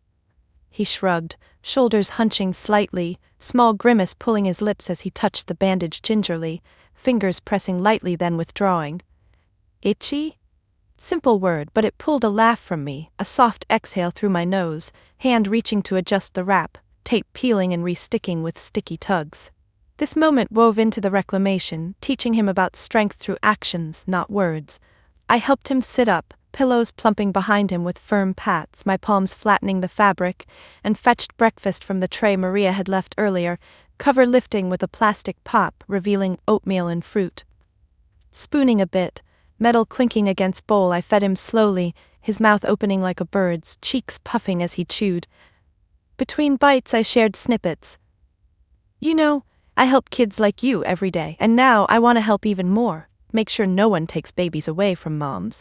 He shrugged, shoulders hunching slightly, small grimace pulling his lips as he touched the bandage gingerly, fingers pressing lightly then withdrawing. "Itchy?" Simple word, but it pulled a laugh from me, a soft exhale through my nose, hand reaching to adjust the wrap, tape peeling and re-sticking with sticky tugs. This moment wove into the reclamation, teaching him about strength through actions, not words. I helped him sit up, pillows plumping behind him with firm pats, my palms flattening the fabric, and fetched breakfast from the tray Maria had left earlier, cover lifting with a plastic pop, revealing oatmeal and fruit. Spooning a bit, metal clinking against bowl, I fed him slowly, his mouth opening like a bird's, cheeks puffing as he chewed. Between bites I shared snippets. "You know, I help kids like you every day, and now I want to help even more, make sure no one takes babies away from moms."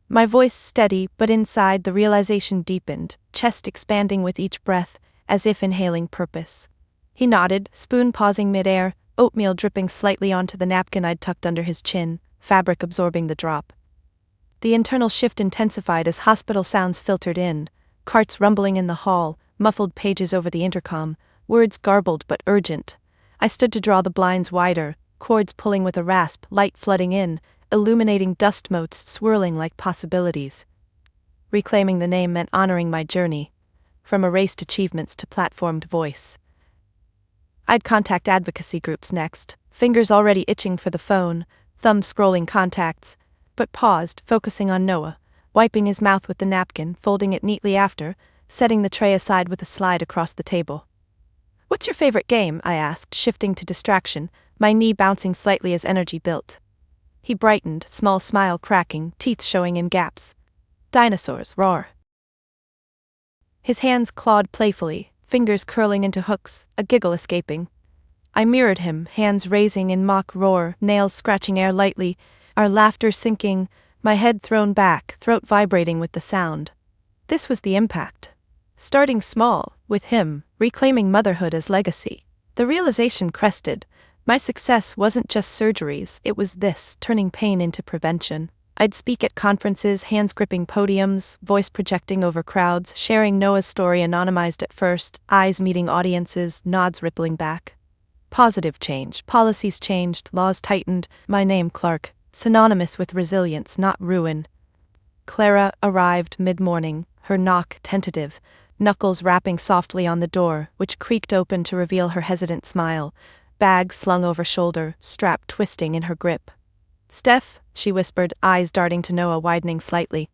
My voice steady, but inside the realization deepened, chest expanding with each breath, as if inhaling purpose. He nodded, spoon pausing midair, oatmeal dripping slightly onto the napkin I'd tucked under his chin, fabric absorbing the drop. The internal shift intensified as hospital sounds filtered in, carts rumbling in the hall, muffled pages over the intercom, words garbled but urgent. I stood to draw the blinds wider, cords pulling with a rasp, light flooding in, illuminating dust motes swirling like possibilities. Reclaiming the name meant honoring my journey, from erased achievements to platformed voice. I'd contact advocacy groups next, fingers already itching for the phone, thumb scrolling contacts, but paused, focusing on Noah, wiping his mouth with the napkin, folding it neatly after, setting the tray aside with a slide across the table. "What's your favorite game?" I asked, shifting to distraction, my knee bouncing slightly as energy built. He brightened, small smile cracking, teeth showing in gaps. "Dinosaurs, roar." His hands clawed playfully, fingers curling into hooks, a giggle escaping. I mirrored him, hands raising in mock roar, nails scratching air lightly, our laughter sinking, my head thrown back, throat vibrating with the sound. This was the impact. Starting small, with him, reclaiming motherhood as legacy. The realization crested. My success wasn't just surgeries, it was this, turning pain into prevention. I'd speak at conferences, hands gripping podiums, voice projecting over crowds, sharing Noah's story anonymized at first, eyes meeting audiences, nods rippling back. Positive change, policies changed, laws tightened, my name Clark, synonymous with resilience, not ruin. Clara arrived mid-morning, her knock tentative, knuckles rapping softly on the door, which creaked open to reveal her hesitant smile, bag slung over shoulder, strap twisting in her grip. "Steph," she whispered, eyes darting to Noah widening slightly.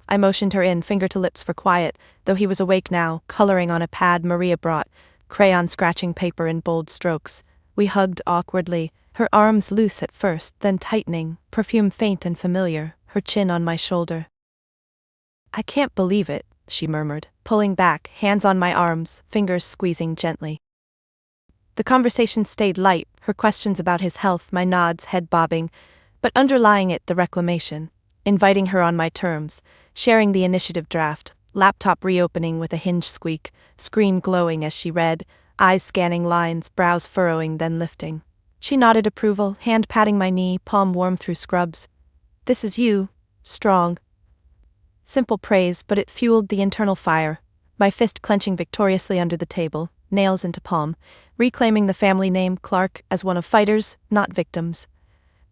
I motioned her in, finger to lips for quiet, though he was awake now, coloring on a pad Maria brought, crayon scratching paper in bold strokes. We hugged awkwardly, her arms loose at first, then tightening, perfume faint and familiar, her chin on my shoulder. "I can't believe it," she murmured, pulling back, hands on my arms, fingers squeezing gently. The conversation stayed light, her questions about his health, my nods, head bobbing, but underlying it the reclamation, inviting her on my terms, sharing the initiative draft, laptop reopening with a hinge squeak, screen glowing as she read, eyes scanning lines, brows furrowing then lifting. She nodded approval, hand patting my knee, palm warm through scrubs. "This is you," strong. Simple praise, but it fueled the internal fire, my fist clenching victoriously under the table, nails into palm, reclaiming the family name Clark as one of fighters, not victims.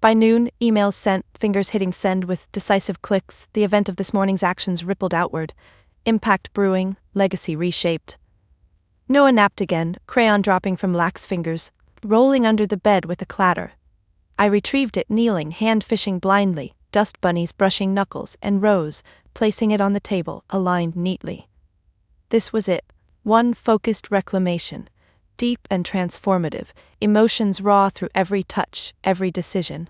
By noon, emails sent, fingers hitting send with decisive clicks, the event of this morning's actions rippled outward. Impact brewing, legacy reshaped. Noah napped again, crayon dropping from lax fingers, rolling under the bed with a clatter. I retrieved it kneeling, hand fishing blindly, dust bunnies brushing knuckles, and rose, placing it on the table, aligned neatly. This was it, one focused reclamation, deep and transformative, emotions raw through every touch, every decision.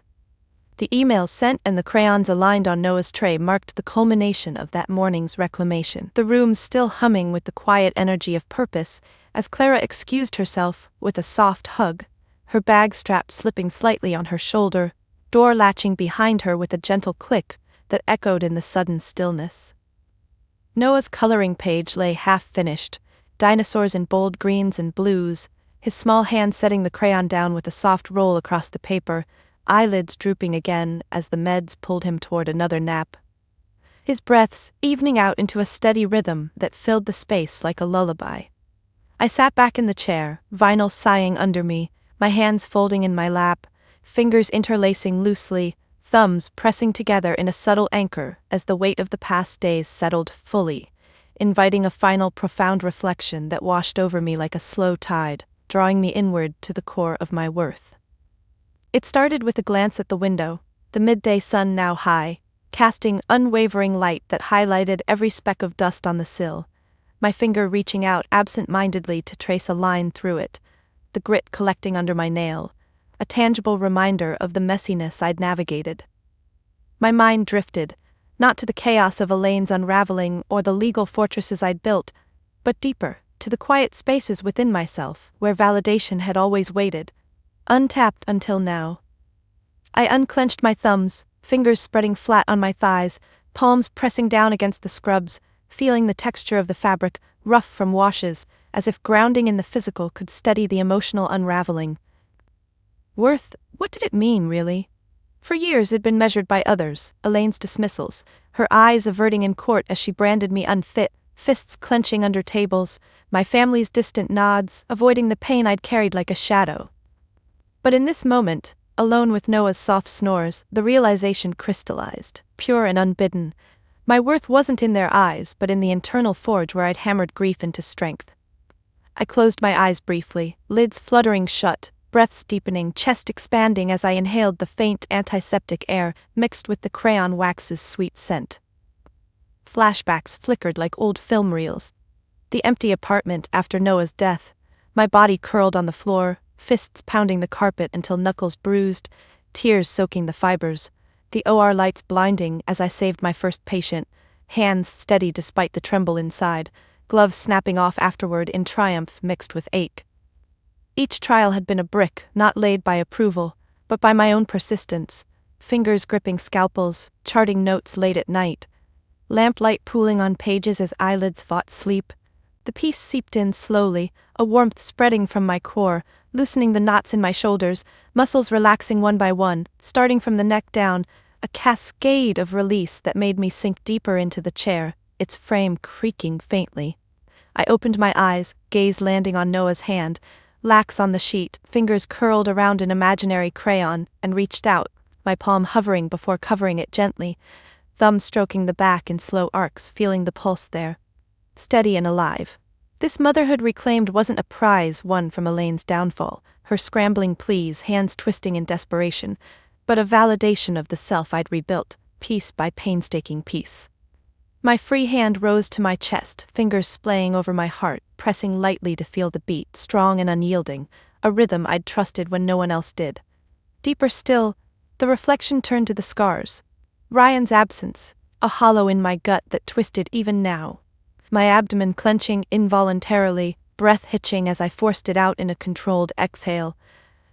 The emails sent and the crayons aligned on Noah's tray marked the culmination of that morning's reclamation. The room still humming with the quiet energy of purpose, as Clara excused herself with a soft hug, her bag strap slipping slightly on her shoulder, door latching behind her with a gentle click that echoed in the sudden stillness. Noah's coloring page lay half-finished, dinosaurs in bold greens and blues, his small hand setting the crayon down with a soft roll across the paper, eyelids drooping again as the meds pulled him toward another nap. His breaths evening out into a steady rhythm that filled the space like a lullaby. I sat back in the chair, vinyl sighing under me, my hands folding in my lap, fingers interlacing loosely, thumbs pressing together in a subtle anchor as the weight of the past days settled fully, inviting a final profound reflection that washed over me like a slow tide, drawing me inward to the core of my worth. It started with a glance at the window, the midday sun now high, casting unwavering light that highlighted every speck of dust on the sill, my finger reaching out absent-mindedly to trace a line through it, the grit collecting under my nail, a tangible reminder of the messiness I'd navigated. My mind drifted, not to the chaos of Elaine's unraveling or the legal fortresses I'd built, but deeper, to the quiet spaces within myself where validation had always waited, untapped until now. I unclenched my thumbs, fingers spreading flat on my thighs, palms pressing down against the scrubs, feeling the texture of the fabric, rough from washes, as if grounding in the physical could steady the emotional unraveling. Worth, what did it mean, really? For years it'd been measured by others, Elaine's dismissals, her eyes averting in court as she branded me unfit, fists clenching under tables, my family's distant nods, avoiding the pain I'd carried like a shadow. But in this moment, alone with Noah's soft snores, the realization crystallized, pure and unbidden. My worth wasn't in their eyes, but in the internal forge where I'd hammered grief into strength. I closed my eyes briefly, lids fluttering shut, breaths deepening, chest expanding as I inhaled the faint antiseptic air mixed with the crayon wax's sweet scent. Flashbacks flickered like old film reels. The empty apartment after Noah's death, my body curled on the floor, fists pounding the carpet until knuckles bruised, tears soaking the fibers, the OR lights blinding as I saved my first patient, hands steady despite the tremble inside, gloves snapping off afterward in triumph mixed with ache. Each trial had been a brick, not laid by approval, but by my own persistence, fingers gripping scalpels, charting notes late at night, lamplight pooling on pages as eyelids fought sleep. The peace seeped in slowly, a warmth spreading from my core, loosening the knots in my shoulders, muscles relaxing one by one, starting from the neck down, a cascade of release that made me sink deeper into the chair, its frame creaking faintly. I opened my eyes, gaze landing on Noah's hand, lax on the sheet, fingers curled around an imaginary crayon, and reached out, my palm hovering before covering it gently, thumb stroking the back in slow arcs, feeling the pulse there. Steady and alive. This motherhood reclaimed wasn't a prize won from Elaine's downfall, her scrambling pleas, hands twisting in desperation, but a validation of the self I'd rebuilt, piece by painstaking piece. My free hand rose to my chest, fingers splaying over my heart, pressing lightly to feel the beat, strong and unyielding, a rhythm I'd trusted when no one else did. Deeper still, the reflection turned to the scars. Ryan's absence, a hollow in my gut that twisted even now. My abdomen clenching involuntarily, breath hitching as I forced it out in a controlled exhale.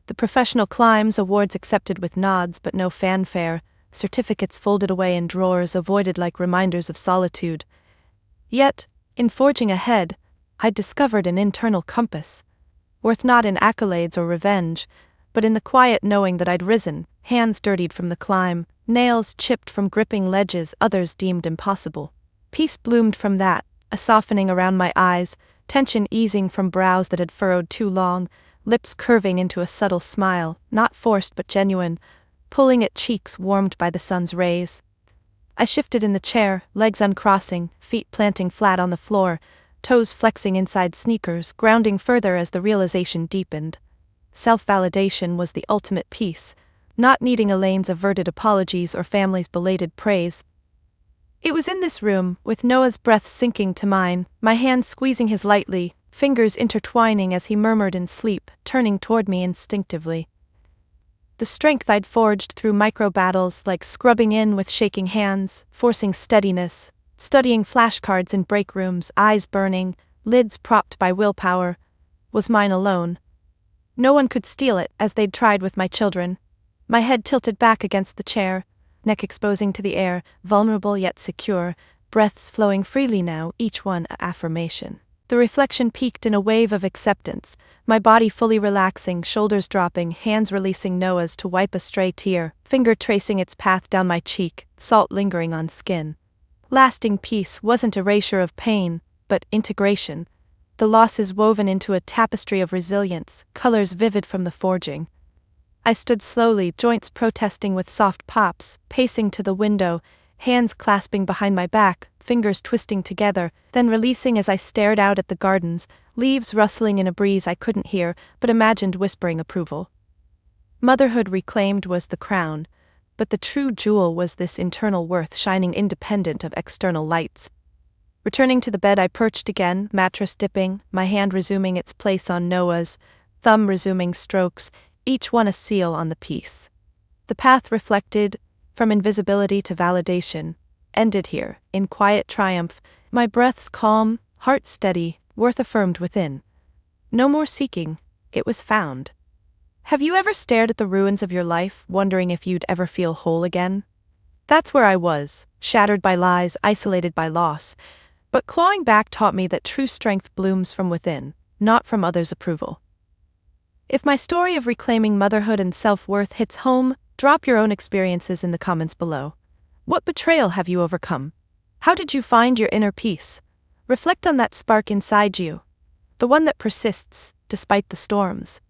The professional climbs, awards accepted with nods but no fanfare, certificates folded away in drawers avoided like reminders of solitude. Yet, in forging ahead, I'd discovered an internal compass, worth not in accolades or revenge, but in the quiet knowing that I'd risen, hands dirtied from the climb, nails chipped from gripping ledges others deemed impossible. Peace bloomed from that, a softening around my eyes, tension easing from brows that had furrowed too long, lips curving into a subtle smile, not forced but genuine, pulling at cheeks warmed by the sun's rays. I shifted in the chair, legs uncrossing, feet planting flat on the floor, toes flexing inside sneakers, grounding further as the realization deepened. Self-validation was the ultimate peace, not needing Elaine's averted apologies or family's belated praise. It was in this room, with Noah's breath sinking to mine, my hands squeezing his lightly, fingers intertwining as he murmured in sleep, turning toward me instinctively. The strength I'd forged through micro-battles, like scrubbing in with shaking hands, forcing steadiness, studying flashcards in break rooms, eyes burning, lids propped by willpower, was mine alone. No one could steal it, as they'd tried with my children. My head tilted back against the chair, neck exposing to the air, vulnerable yet secure, breaths flowing freely now, each one an affirmation. The reflection peaked in a wave of acceptance, my body fully relaxing, shoulders dropping, hands releasing Noah's to wipe a stray tear, finger tracing its path down my cheek, salt lingering on skin. Lasting peace wasn't erasure of pain, but integration. The losses woven into a tapestry of resilience, colors vivid from the forging. I stood slowly, joints protesting with soft pops, pacing to the window, hands clasping behind my back, fingers twisting together, then releasing as I stared out at the gardens, leaves rustling in a breeze I couldn't hear, but imagined whispering approval. Motherhood reclaimed was the crown, but the true jewel was this internal worth shining independent of external lights. Returning to the bed I perched again, mattress dipping, my hand resuming its place on Noah's, thumb resuming strokes, each one a seal on the piece. The path reflected, from invisibility to validation, ended here, in quiet triumph, my breaths calm, heart steady, worth affirmed within. No more seeking, it was found. Have you ever stared at the ruins of your life, wondering if you'd ever feel whole again? That's where I was, shattered by lies, isolated by loss, but clawing back taught me that true strength blooms from within, not from others' approval. If my story of reclaiming motherhood and self-worth hits home, drop your own experiences in the comments below. What betrayal have you overcome? How did you find your inner peace? Reflect on that spark inside you, the one that persists, despite the storms.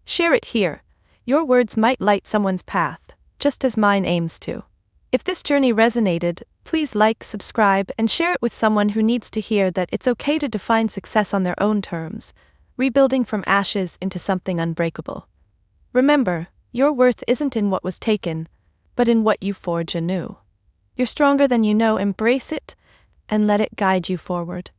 Share it here. Your words might light someone's path, just as mine aims to. If this journey resonated, please like, subscribe, and share it with someone who needs to hear that it's okay to define success on their own terms, rebuilding from ashes into something unbreakable. Remember, your worth isn't in what was taken, but in what you forge anew. You're stronger than you know, embrace it, and let it guide you forward.